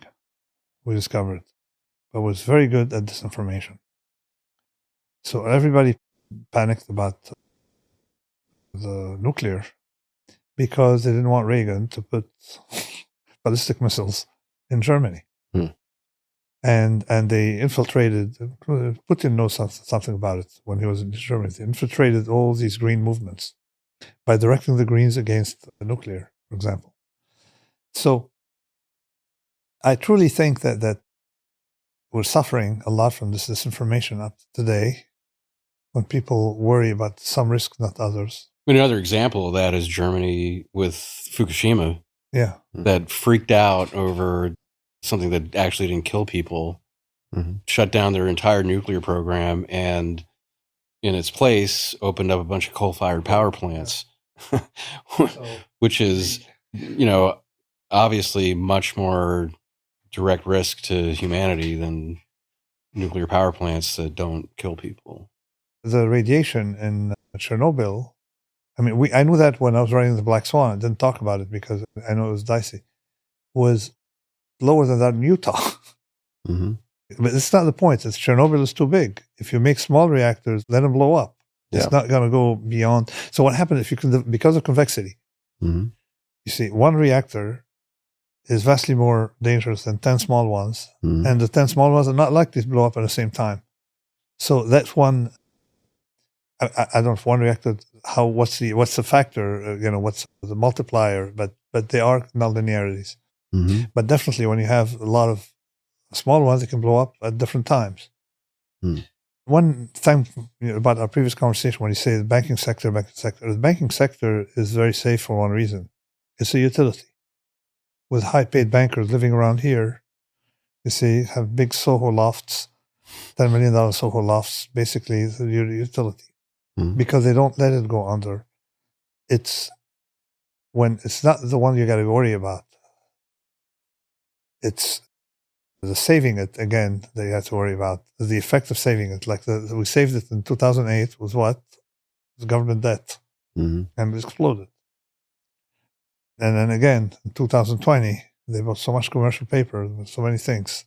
we discovered, but was very good at disinformation. So everybody panicked about the nuclear because they didn't want Reagan to put ballistic missiles in Germany. And they infiltrated, Putin knows something about it when he was in Germany. They infiltrated all these green movements by directing the Greens against nuclear, for example. So I truly think that we're suffering a lot from this disinformation up to today when people worry about some risks, not others. Another example of that is Germany with Fukushima. Yeah. That freaked out over something that actually didn't kill people, shut down their entire nuclear program, and in its place opened up a bunch of coal-fired power plants, which is, obviously much more direct risk to humanity than nuclear power plants that don't kill people. The radiation in Chernobyl, I knew that when I was writing the Black Swan. I didn't talk about it because I know it was dicey. Was lower than that in Utah. Mm-hmm. But it's not the point. It's Chernobyl is too big. If you make small reactors, let them blow up. It's not going to go beyond. So what happened if you can, because of convexity, you see, one reactor is vastly more dangerous than 10 small ones, and the 10 small ones are not likely to blow up at the same time. So that's one. I don't know if one reactor. What's the factor? What's the multiplier? But they are nonlinearities. But definitely, when you have a lot of small ones, it can blow up at different times. One thing about our previous conversation, when you say the banking sector, the banking sector is very safe for one reason. It's a utility. With high-paid bankers living around here, you see, have big Soho lofts, $10 million Soho lofts, basically it's a utility. Because they don't let it go under. It's when it's not the one you got to worry about. It's the saving it, again, that you have to worry about. The effect of saving it. Like we saved it in 2008 was what? It was government debt. And it exploded. And then again, in 2020, they bought so much commercial paper, so many things.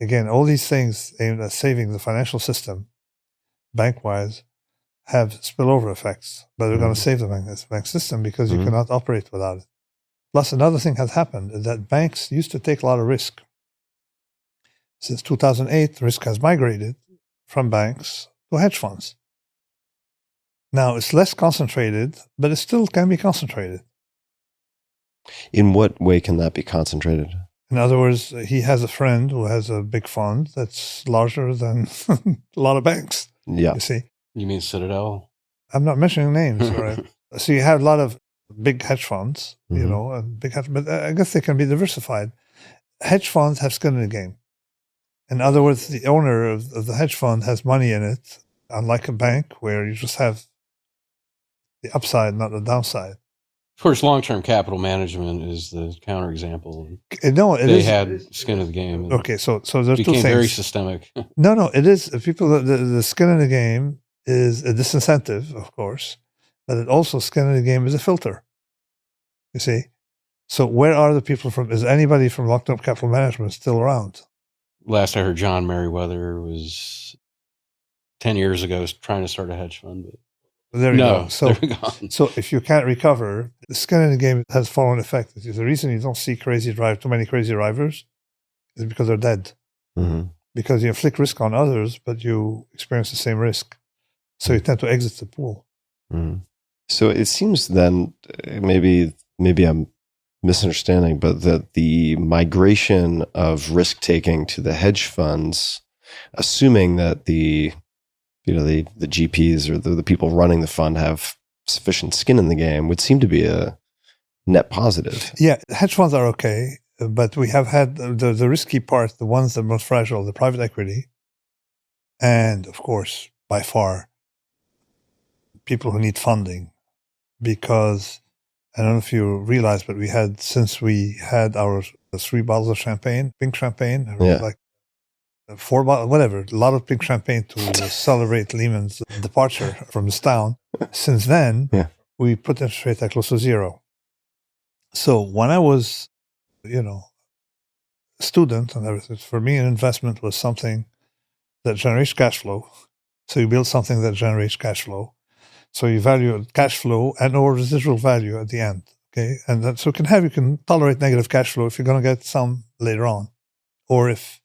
Again, all these things aimed at saving the financial system, bank-wise, have spillover effects. But they're going to save the bank system because you cannot operate without it. Plus, another thing has happened is that banks used to take a lot of risk. Since 2008, risk has migrated from banks to hedge funds. Now, it's less concentrated, but it still can be concentrated. In what way can that be concentrated? In other words, he has a friend who has a big fund that's larger than a lot of banks. Yeah. You see? You mean Citadel? I'm not mentioning names, right? So you have a lot of big hedge funds, but I guess they can be diversified. Hedge funds have skin in the game. In other words, the owner of the hedge fund has money in it, unlike a bank where you just have the upside, not the downside. Of course, long-term capital management is the counterexample. No, they had skin in the game. Okay, so there's two things. Became very systemic. No, it is. The skin in the game is a disincentive, of course, but it also skin in the game is a filter. You see? So where are the people from? Is anybody from long-term capital management still around? Last I heard, John Merriweather was 10 years ago trying to start a hedge fund. But there you go. So if you can't recover, the skin in the game has fallen effect. The reason you don't see too many crazy drivers is because they're dead. Because you inflict risk on others, but you experience the same risk. So you tend to exit the pool. So it seems then, maybe I'm misunderstanding, but that the migration of risk taking to the hedge funds, assuming that the GPs or the people running the fund have sufficient skin in the game, would seem to be a net positive. Yeah, hedge funds are okay, but we have had the risky part, the ones that are most fragile, the private equity, and of course, by far, people who need funding, because I don't know if you realize, but since we had our 3 bottles of champagne, pink champagne, like 4 bottles, whatever, a lot of pink champagne to celebrate Lehman's departure from this town. Since then, we put interest rate at close to 0. So when I was, a student and everything, for me, an investment was something that generates cash flow. So you build something that generates cash flow. So you value cash flow and or residual value at the end. Okay. And you can tolerate negative cash flow if you're going to get some later on. Or if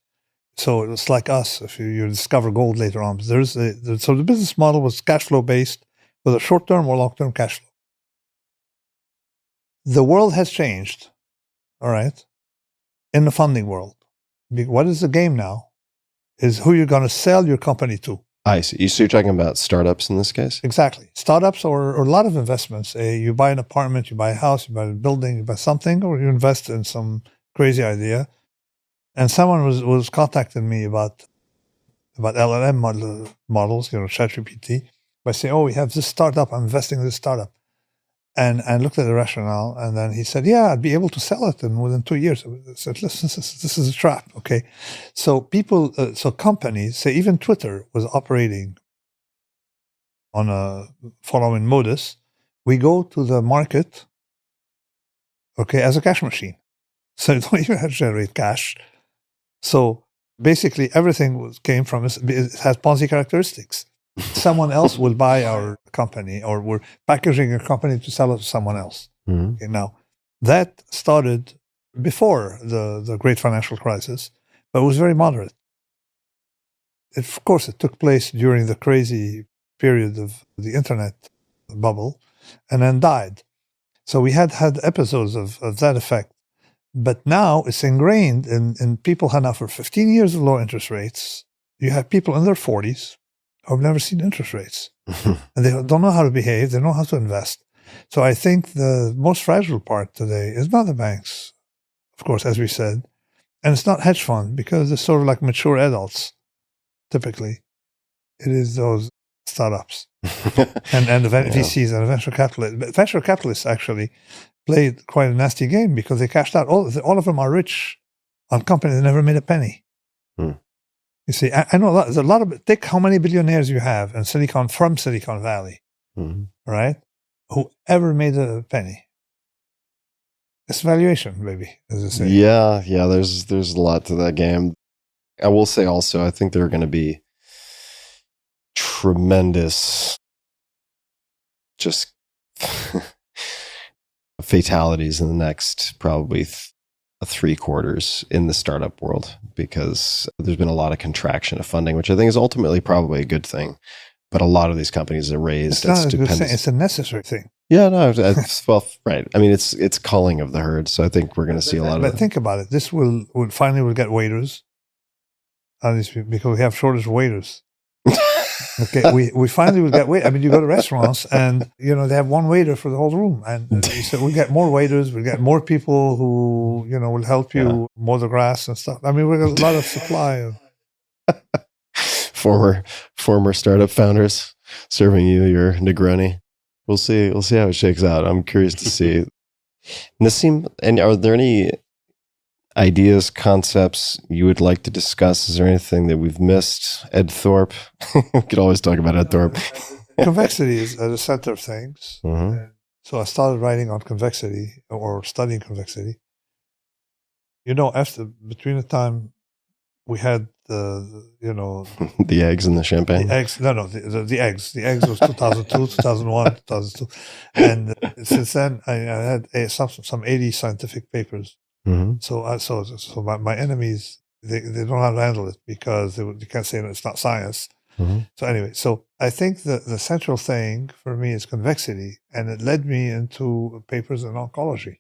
So it was like us, if you discover gold later on. So the business model was cash flow based with a short-term or long-term cash flow. The world has changed, all right, in the funding world. What is the game now is who you're going to sell your company to. I see. So you're talking about startups in this case? Exactly. Startups or a lot of investments. You buy an apartment, you buy a house, you buy a building, you buy something, or you invest in some crazy idea. And someone was contacting me about LLM models, ChatGPT, by saying, "Oh, we have this startup. I'm investing in this startup," and I looked at the rationale, and then he said, "Yeah, I'd be able to sell it within 2 years." I said, "Listen, this is a trap." Okay, so companies say even Twitter was operating on a following modus. We go to the market, okay, as a cash machine, so you don't even have to generate cash. So basically, everything came from it has Ponzi characteristics. Someone else will buy our company, or we're packaging a company to sell it to someone else. Mm-hmm. Okay, now, that started before the great financial crisis, but it was very moderate. Of course, it took place during the crazy period of the internet bubble and then died. So we had episodes of that effect. But now it's ingrained in people who have for 15 years of low interest rates. You have people in their 40s who have never seen interest rates. And they don't know how to behave. They don't know how to invest. So I think the most fragile part today is not the banks, of course, as we said. And it's not hedge fund, because it's sort of like mature adults, typically. It is those startups and the VCs and venture capitalists. But venture capitalists actually played quite a nasty game, because they cashed out. All of them are rich on companies that never made a penny. You see, I know there's a lot of, think how many billionaires you have in from Silicon Valley, right? Who ever made a penny? It's valuation, baby, as I say. Yeah, there's a lot to that game. I will say also, I think there are going to be tremendous just fatalities in the next probably 3 quarters in the startup world, because there's been a lot of contraction of funding, which I think is ultimately probably a good thing. But a lot of these companies are raised. It's not a good thing. It's a necessary thing. Yeah, no, well, right. I mean, it's culling of the herd. So I think we're going to see a lot of it. But think about it. This will finally get waiters, because we have shortage of waiters. Okay, we finally will get waiters. I mean, you go to restaurants and, they have one waiter for the whole room. And so we get more waiters. We get more people who, will help you mow the grass and stuff. I mean, we got a lot of supply. Former startup founders serving you your Negroni. We'll see how it shakes out. I'm curious to see. Nassim, and are there any ideas, concepts you would like to discuss? Is there anything that we've missed? Ed Thorpe. We could always talk about Ed Thorpe. Convexity is at the center of things. So I started writing on convexity, or studying convexity. Between the time we had the eggs and the champagne. The eggs. The eggs. The eggs was 2002, 2001, 2002, and since then I had some 80 scientific papers. So my enemies, they don't know how to handle it, because they can't say it's not science. So anyway, so I think the central thing for me is convexity, and it led me into papers in oncology,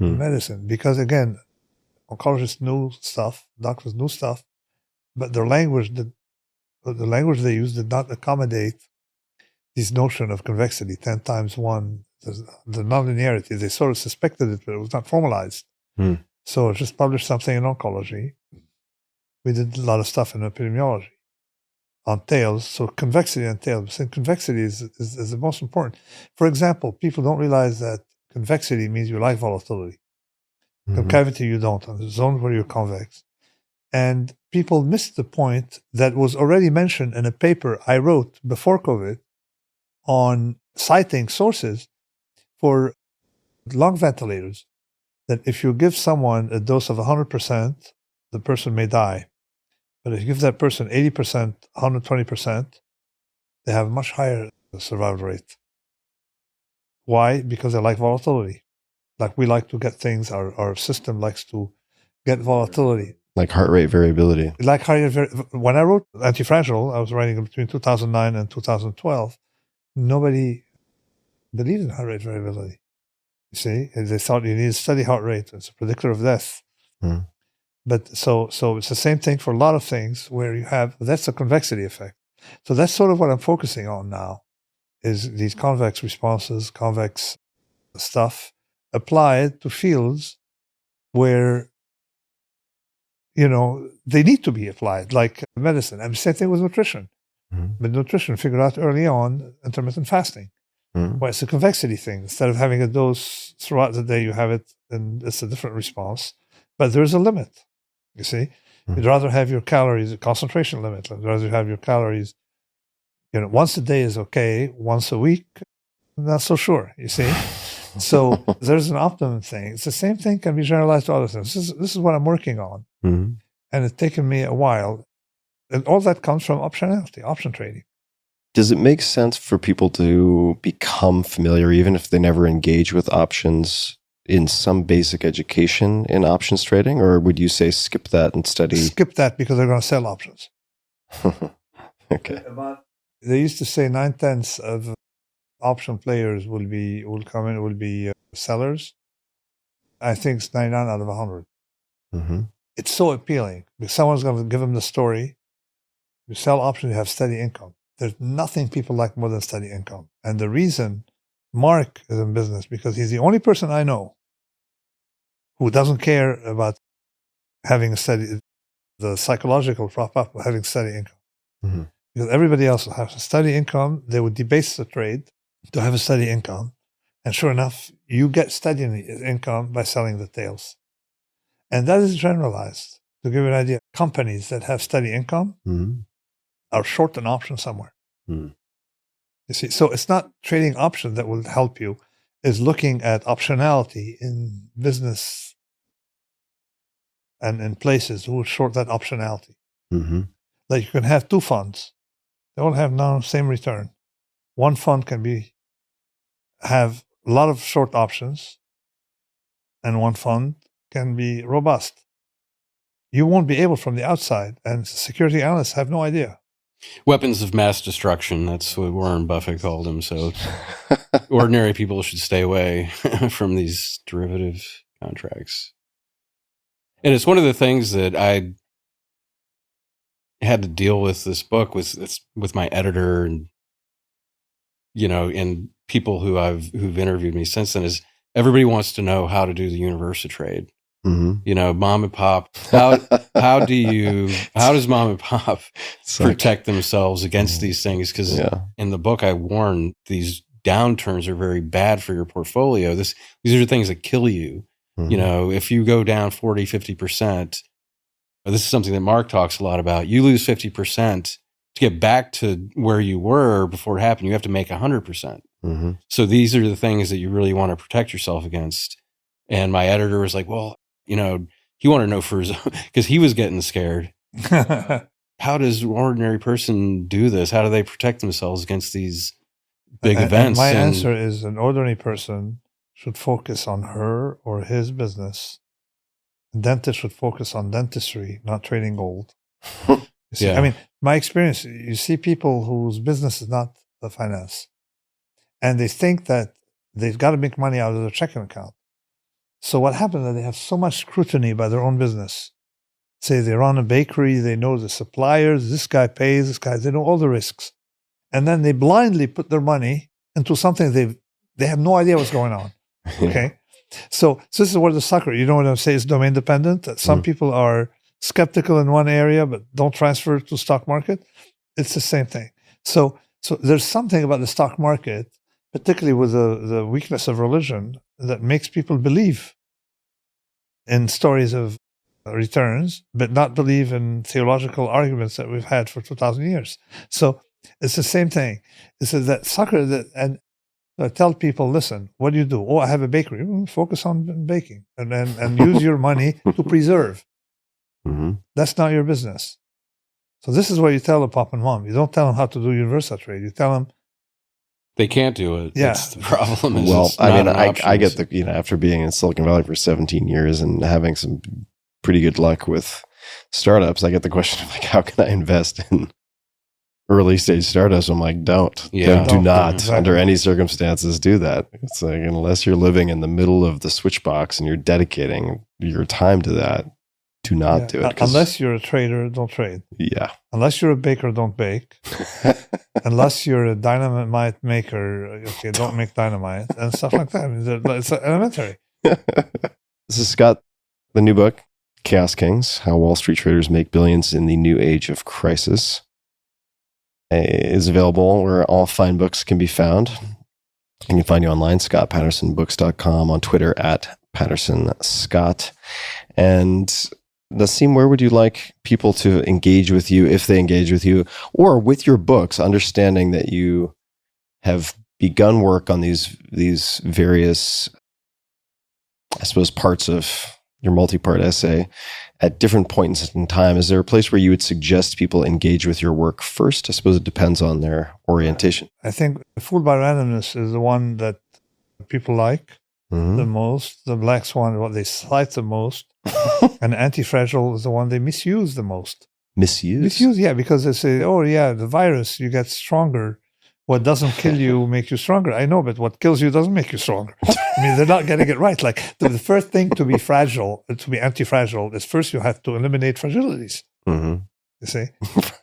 medicine, because again, oncologists knew stuff, doctors knew stuff, but the language they used did not accommodate this notion of convexity, 10 times 1, the nonlinearity. They sort of suspected it, but it was not formalized. So I just published something in oncology. We did a lot of stuff in epidemiology on tails. So convexity and tails. And convexity is the most important. For example, people don't realize that convexity means you like volatility. Concavity you don't. On the zone where you're convex. And people missed the point that was already mentioned in a paper I wrote before COVID on citing sources for lung ventilators, that if you give someone a dose of 100%, the person may die. But if you give that person 80%, 120%, they have a much higher survival rate. Why? Because they like volatility. Like we like to get things, our system likes to get volatility. Like heart rate variability. When I wrote Antifragile, I was writing between 2009 and 2012. Nobody believed in heart rate variability. You see, they thought you need to study heart rate. It's a predictor of death. Mm. But so it's the same thing for a lot of things where you have, that's a convexity effect. So that's sort of what I'm focusing on now, is these convex responses, convex stuff applied to fields where, they need to be applied, like medicine. And the same thing with nutrition. Mm. But nutrition figured out early on intermittent fasting. Mm. Well, it's a convexity thing. Instead of having a dose throughout the day, you have it, and it's a different response. But there's a limit, you see. Mm. You'd rather have your calories, a concentration limit. You'd rather have your calories, once a day is okay. Once a week, not so sure, you see. So there's an optimum thing. It's the same thing can be generalized to other things. This is what I'm working on. Mm. And it's taken me a while. And all that comes from optionality, option trading. Does it make sense for people to become familiar, even if they never engage with options, in some basic education in options trading? Or would you say skip that and study? Skip that because they're going to sell options. Okay. They used to say 9/10 of option players will be sellers. I think it's 99 out of 100. Mm-hmm. It's so appealing because someone's going to give them the story. You sell options, you have steady income. There's nothing people like more than steady income. And the reason Mark is in business, because he's the only person I know who doesn't care about having the psychological prop up of having steady income. Mm-hmm. Because everybody else has a steady income, they would debase the trade to have a steady income. And sure enough, you get steady income by selling the tails. And that is generalized. To give you an idea, companies that have steady income Mm-hmm. are short an option somewhere. Mm. You see, so it's not trading options that will help you, it's looking at optionality in business and in places who will short that optionality. Mm-hmm. Like you can have two funds. They all have now same return. One fund can have a lot of short options, and one fund can be robust. You won't be able from the outside, and security analysts have no idea. Weapons of mass destruction. That's what Warren Buffett called them. So ordinary people should stay away from these derivative contracts. And it's one of the things that I had to deal with this book with my editor and, and people who've interviewed me since then, is everybody wants to know how to do the universe of trade. Mm-hmm. Mom and pop, how does mom and pop protect themselves against these things? Because in the book, I warn these downturns are very bad for your portfolio. These are things that kill you. Mm-hmm. If you go down 40, 50%, this is something that Mark talks a lot about. You lose 50% to get back to where you were before it happened. You have to make 100%. Mm-hmm. So these are the things that you really want to protect yourself against. And my editor was like, well, he wanted to know for his own, because he was getting scared. How does an ordinary person do this? How do they protect themselves against these big events? And my answer is an ordinary person should focus on her or his business. A dentist should focus on dentistry, not trading gold. I mean, my experience, you see people whose business is not the finance, and they think that they've got to make money out of their checking account. So what happens is they have so much scrutiny by their own business. Say they run a bakery, they know the suppliers, this guy pays, this guy, they know all the risks. And then they blindly put their money into something they have no idea what's going on. Okay? So this is where the sucker, you know what I'm saying, is domain dependent. Some people are skeptical in one area, but don't transfer it to stock market. It's the same thing. So there's something about the stock market, particularly with the weakness of religion, that makes people believe in stories of returns, but not believe in theological arguments that we've had for 2,000 years. So it's the same thing. It's that sucker and I tell people, listen, what do you do? Oh, I have a bakery. Focus on baking and use your money to preserve. Mm-hmm. That's not your business. So this is what you tell a pop and mom. You don't tell them how to do universal trade. You tell them they can't do it. Yeah. That's the problem. Well, I get after being in Silicon Valley for 17 years and having some pretty good luck with startups, I get the question of like, how can I invest in early stage startups? I'm like, don't. Yeah. Do not Exactly. under any circumstances do that. It's like, unless you're living in the middle of the switch box and you're dedicating your time to that, do not do it. Unless you're a trader, don't trade. Yeah. Unless you're a baker, don't bake. Unless you're a dynamite maker, okay, don't make dynamite and stuff like that. I mean, it's elementary. This is Scott, the new book, Chaos Kings, How Wall Street Traders Make Billions in the New Age of Crisis, is available where all fine books can be found. You can find you online, scottpattersonbooks.com, on Twitter at PattersonScott. And Nassim, where would you like people to engage with you if they engage with you or with your books, understanding that you have begun work on these various, I suppose, parts of your multi-part essay at different points in time? Is there a place where you would suggest people engage with your work first? I suppose it depends on their orientation. I think Fooled by Randomness is the one that people like the most. The Black Swan, what they cite the most. And Antifragile is the one they misuse the most. Misuse, yeah, because they say, oh yeah, the virus, you get stronger. What doesn't kill you make you stronger. I know, but what kills you doesn't make you stronger. I mean, they're not getting it right. Like the first thing to be fragile, to be anti-fragile, is first you have to eliminate fragilities. You see,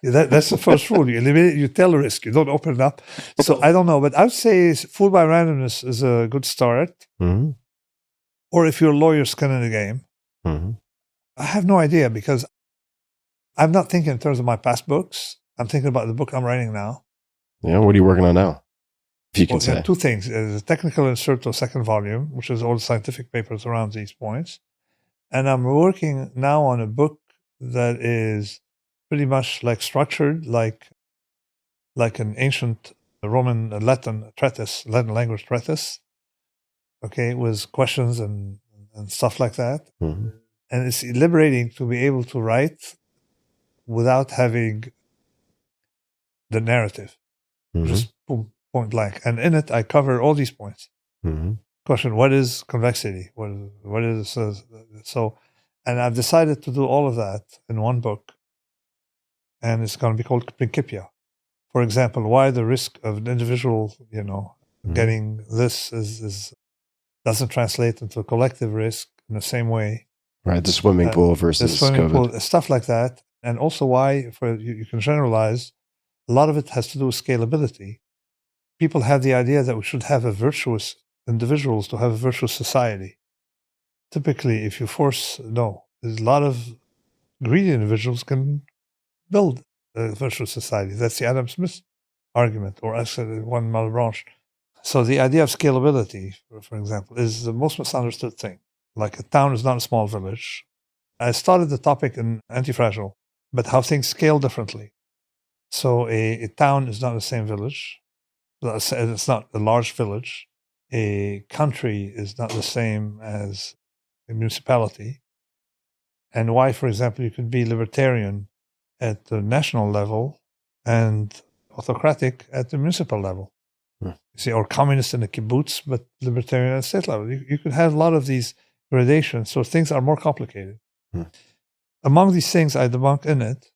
that's the first rule. You eliminate, you tell risk, you don't open it up. So I don't know, but I would say Fooled by Randomness is a good start. Or if you're a lawyer, skin in the game. I have no idea because I'm not thinking in terms of my past books. I'm thinking about the book I'm writing now. Yeah, what are you working on now? If you can say. Two things. There's a Technical Incerto second volume, which is all the scientific papers around these points. And I'm working now on a book that is pretty much like structured like an ancient Roman Latin treatise, Latin language treatise, okay, with questions and stuff like that. And it's liberating to be able to write without having the narrative. Just boom, point blank. And in it, I cover all these points. Question, what is convexity? What is so? And I've decided to do all of that in one book. And it's going to be called Principia. For example, why the risk of an individual, getting this doesn't translate into a collective risk in the same way. Right, the swimming pool versus COVID. Stuff like that. And also why, you can generalize, a lot of it has to do with scalability. People have the idea that we should have individuals to have a virtuous society. Typically, if you there's a lot of greedy individuals can build a virtuous society. That's the Adam Smith argument, or actually one Malebranche. So the idea of scalability, for example, is the most misunderstood thing. Like a town is not a small village. I started the topic in Antifragile, but how things scale differently. So a town is not the same village. It's not a large village. A country is not the same as a municipality. And why, for example, you could be libertarian at the national level and autocratic at the municipal level. You see, or communist in a kibbutz, but libertarian at the state level. You could have a lot of these gradations, so things are more complicated. Among these things, I debunk in it.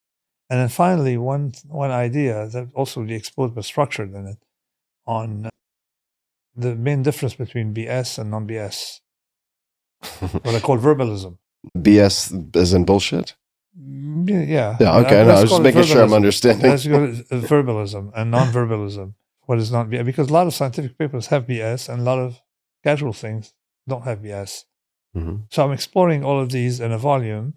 And then finally, one idea that also be exposed but structured in it on the main difference between BS and non-BS, what I call verbalism. BS as in bullshit? Yeah. Yeah, okay. I was just making sure I'm understanding. Let's go to verbalism and non-verbalism. What is non-BS? Because a lot of scientific papers have BS and a lot of casual things don't have BS. So I'm exploring all of these in a volume.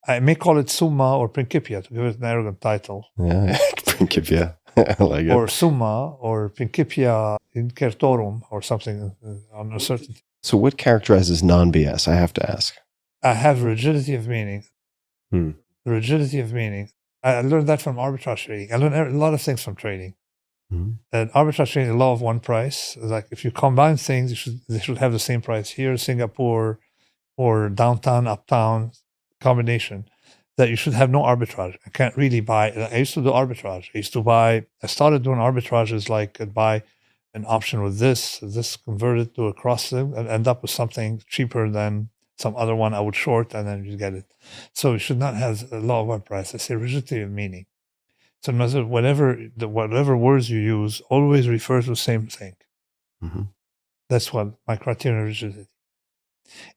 I may call it Summa or Principia to give it an arrogant title. Yeah, Principia. I like it. Or Summa or Principia Incertorum or something on a certain. So what characterizes non-BS? I have to ask. I have rigidity of meaning. Rigidity of meaning. I learned that from arbitrage trading. I learned a lot of things from trading. And arbitrage trading, the law of one price, is like if you combine things, they should have the same price here, Singapore, or downtown, uptown combination. That you should have no arbitrage. I can't really buy. I used to do arbitrage. I started doing arbitrages like I'd buy an option with this converted to a cross and end up with something cheaper than some other one I would short, and then you get it. So you should not have a law of one price. I say rigidity of meaning. So no matter whatever words you use, always refer to the same thing. Mm-hmm. That's what my criterion of rigidity.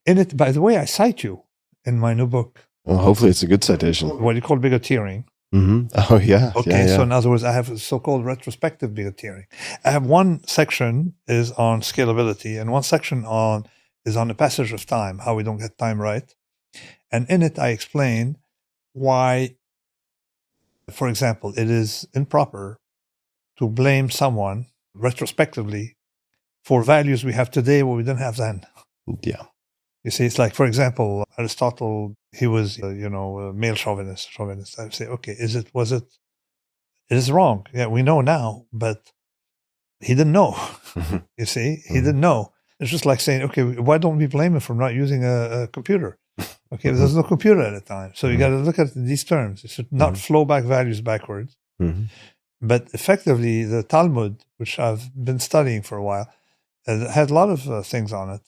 In it, by the way, I cite you in my new book. Well, hopefully it's a good citation. What you call bigoteering. Mm-hmm. Oh, yeah. Okay, yeah. so in other words, I have a so-called retrospective bigoteering. I have one section is on scalability, and one section is on the passage of time, how we don't get time right. And in it, I explain why, for example, it is improper to blame someone retrospectively for values we have today what we didn't have then. Yeah. You see, it's like, for example, Aristotle, he was, a male chauvinist. I say, okay, it is wrong. Yeah, we know now, but he didn't know. Mm-hmm. You see, he didn't know. It's just like saying, okay, why don't we blame him for not using a computer? Okay, there's no computer at the time. So you got to look at these terms. It should not flow back values backwards. Mm-hmm. But effectively, the Talmud, which I've been studying for a while, had a lot of things on it.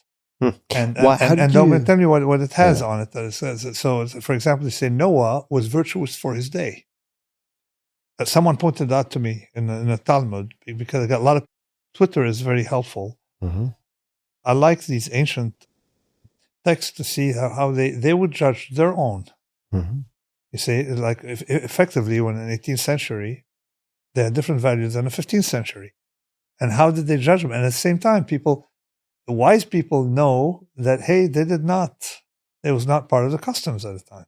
And I'm going to tell you what it has on it. That it says. So, for example, they say Noah was virtuous for his day. Someone pointed out to me in the Talmud, because I got a lot of Twitter is very helpful. Mm-hmm. I like these ancient texts to see how they would judge their own. Mm-hmm. You see, like effectively, when in the 18th century, they had different values than the 15th century. And how did they judge them? And at the same time, wise people know that, hey, it was not part of the customs at the time.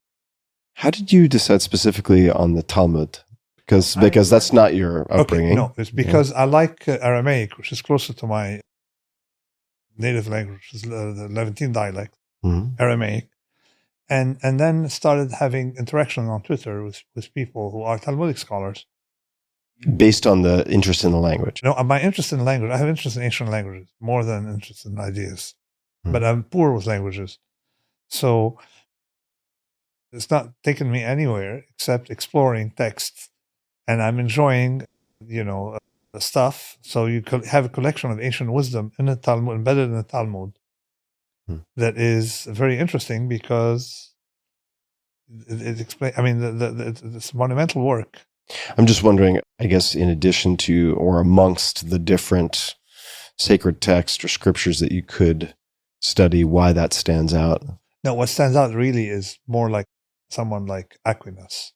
How did you decide specifically on the Talmud? Because that's not your upbringing. Okay, no, it's because I like Aramaic, which is closer to my native language, which is the Levantine dialect, Aramaic. And then started having interaction on Twitter with people who are Talmudic scholars. Based on the interest in the language. No, my interest in language, I have interest in ancient languages more than interest in ideas. But I'm poor with languages. So it's not taken me anywhere except exploring texts. And I'm enjoying, the stuff. So you could have a collection of ancient wisdom in the Talmud, embedded in the Talmud, that is very interesting because it explains, it's monumental work. I'm just wondering, I guess, in addition to or amongst the different sacred texts or scriptures that you could study, why that stands out. No, what stands out really is more like someone like Aquinas,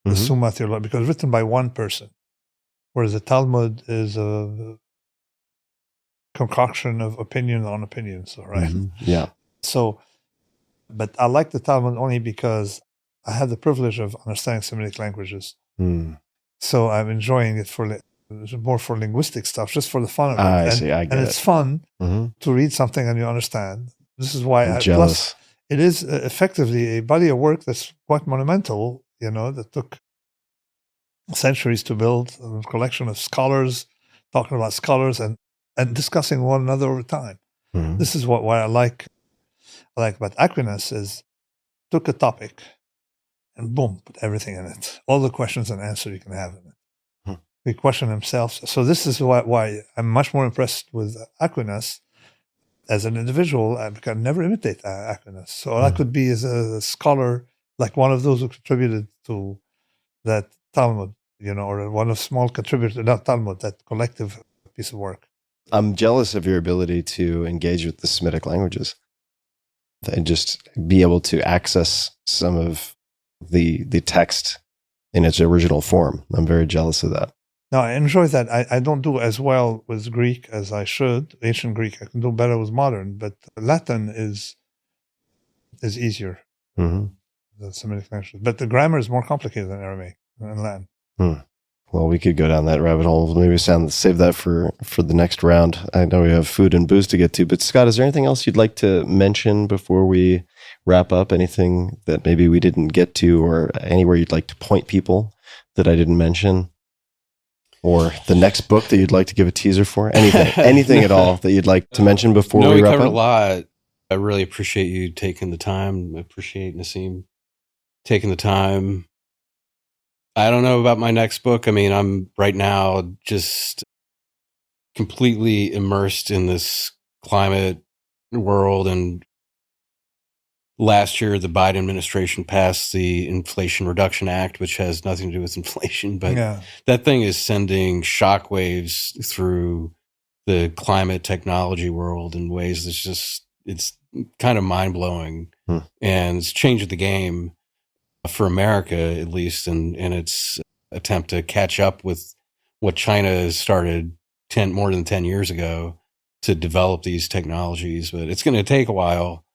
the Summa Theologica, because written by one person, whereas the Talmud is a concoction of opinion on opinions, right? Yeah. So, but I like the Talmud only because I have the privilege of understanding Semitic languages. So I'm enjoying it more for linguistic stuff, just for the fun of it. I see. I get it. And it's fun to read something and you understand. This is why I'm jealous. Plus, it is effectively a body of work that's quite monumental, that took centuries to build, a collection of scholars talking about scholars and discussing one another over time. This is what I like about Aquinas is took a topic and boom, put everything in it. All the questions and answers you can have in it. He questioned himself. So this is why I'm much more impressed with Aquinas as an individual. I can never imitate Aquinas. So all I could be is a scholar, like one of those who contributed to that Talmud, or one of small contributors, not Talmud, that collective piece of work. I'm jealous of your ability to engage with the Semitic languages and just be able to access some of the text in its original form. I'm very jealous of that. No, I enjoy that. I don't do as well with Greek as I should. Ancient Greek, I can do better with modern, but Latin is easier. The Semitic language. But the grammar is more complicated than Aramaic and Latin. Well, we could go down that rabbit hole. Maybe save that for the next round. I know we have food and booze to get to, but Scott, is there anything else you'd like to mention before we wrap up? Anything that maybe we didn't get to, or anywhere you'd like to point people that I didn't mention? Or the next book that you'd like to give a teaser for? Anything at all that you'd like to mention before we wrap up? No, we covered a lot. I really appreciate you taking the time. I appreciate Nassim taking the time. I don't know about my next book. I'm right now just completely immersed in this climate world and last year, the Biden administration passed the Inflation Reduction Act, which has nothing to do with inflation, but that thing is sending shockwaves through the climate technology world in ways it's kind of mind blowing, and it's changed the game for America, at least, in its attempt to catch up with what China has started more than 10 years ago to develop these technologies. But it's going to take a while.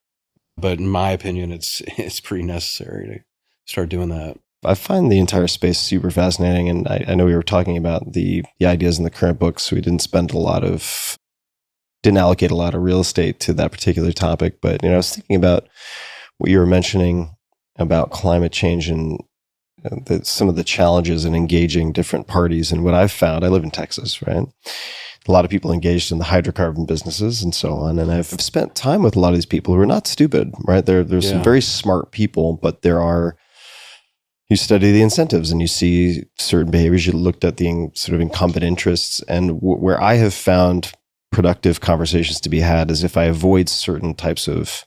But in my opinion, it's pretty necessary to start doing that. I find the entire space super fascinating. And I know we were talking about the ideas in the current book, so we didn't allocate a lot of real estate to that particular topic. But, I was thinking about what you were mentioning about climate change and some of the challenges in engaging different parties. And what I've found, I live in Texas, right? A lot of people engaged in the hydrocarbon businesses and so on. And I've spent time with a lot of these people who are not stupid, right? There's some very smart people, but you study the incentives and you see certain behaviors. You looked at the sort of incumbent interests. And where I have found productive conversations to be had is if I avoid certain types of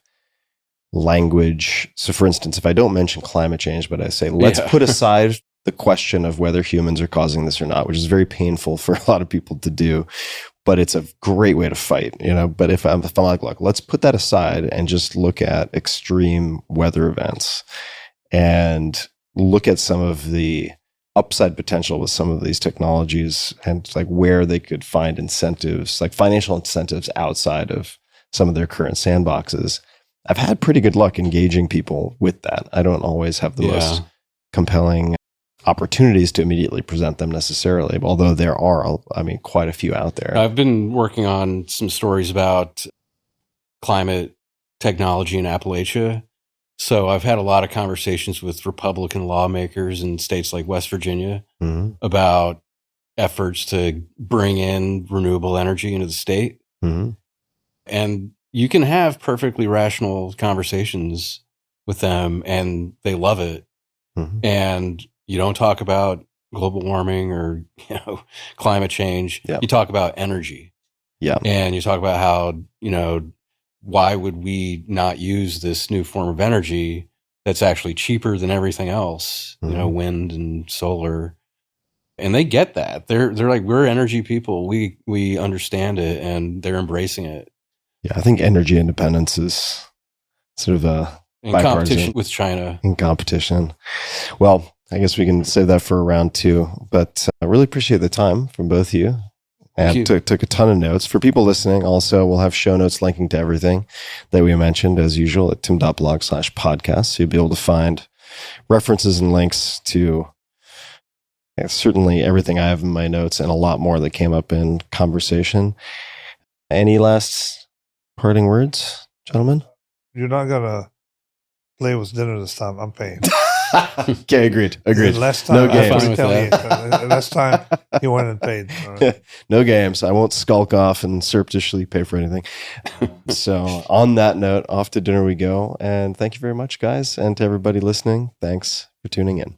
language. So for instance, if I don't mention climate change, but I say, let's put aside the question of whether humans are causing this or not, which is very painful for a lot of people to do, but it's a great way to fight, But if I'm like, look, let's put that aside and just look at extreme weather events and look at some of the upside potential with some of these technologies and like where they could find incentives, like financial incentives outside of some of their current sandboxes. I've had pretty good luck engaging people with that. I don't always have the most compelling opportunities to immediately present them necessarily, although there are, quite a few out there. I've been working on some stories about climate technology in Appalachia. So I've had a lot of conversations with Republican lawmakers in states like West Virginia about efforts to bring in renewable energy into the state. And you can have perfectly rational conversations with them and they love it. And you don't talk about global warming or, climate change. You talk about energy. And you talk about how, why would we not use this new form of energy that's actually cheaper than everything else, wind and solar. And they get that. They're like, we're energy people. We understand it and they're embracing it. Yeah, I think energy independence is sort of a in competition with China. In competition. Well, I guess we can save that for round two, but I really appreciate the time from both of you. And took a ton of notes. For people listening, also, we'll have show notes linking to everything that we mentioned, as usual, at tim.blog/podcast. So you'll be able to find references and links to certainly everything I have in my notes and a lot more that came up in conversation. Any last parting words, gentlemen? You're not going to play with dinner this time. I'm paying. Okay, agreed. Last time, no games. Last time he went and paid. Right. No games. I won't skulk off and surreptitiously pay for anything. So on that note, off to dinner we go. And thank you very much, guys. And to everybody listening, thanks for tuning in.